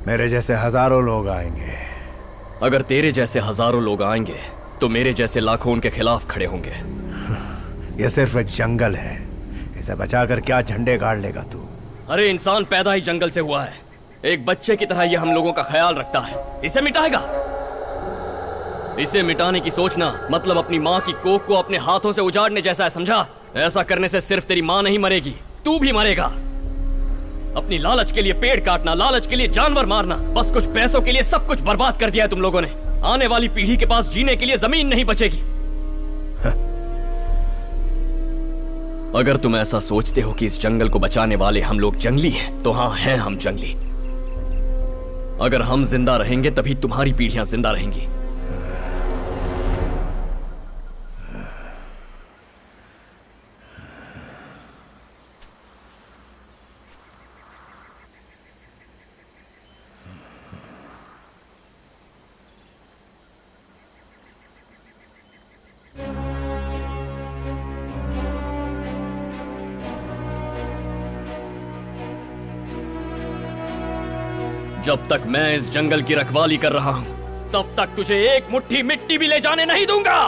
Speaker 13: मेरे जैसे हजारों लोग आएंगे।
Speaker 5: अगर तेरे जैसे हजारों लोग आएंगे तो मेरे जैसे लाखों उनके खिलाफ खड़े होंगे।
Speaker 13: ये सिर्फ एक जंगल है, इसे बचाकर क्या झंडे गाड़ लेगा तू?
Speaker 5: अरे इंसान पैदा ही जंगल से हुआ है, एक बच्चे की तरह ये हम लोगों का ख्याल रखता है। इसे मिटाएगा? इसे मिटाने की सोचना मतलब अपनी माँ की कोख को अपने हाथों से उजाड़ने जैसा है, समझा? ऐसा करने से सिर्फ तेरी माँ नहीं मरेगी, तू भी मरेगा। अपनी लालच के लिए पेड़ काटना, लालच के लिए जानवर मारना, बस कुछ पैसों के लिए सब कुछ बर्बाद कर दिया है तुम लोगों ने। आने वाली पीढ़ी के पास जीने के लिए जमीन नहीं बचेगी। अगर तुम ऐसा सोचते हो कि इस जंगल को बचाने वाले हम लोग जंगली हैं, तो हाँ हैं हम जंगली। अगर हम जिंदा रहेंगे तभी तुम्हारी पीढ़ियां जिंदा रहेंगी। जब तक मैं इस जंगल की रखवाली कर रहा हूं, तब तक तुझे एक मुट्ठी मिट्टी भी ले जाने नहीं दूंगा।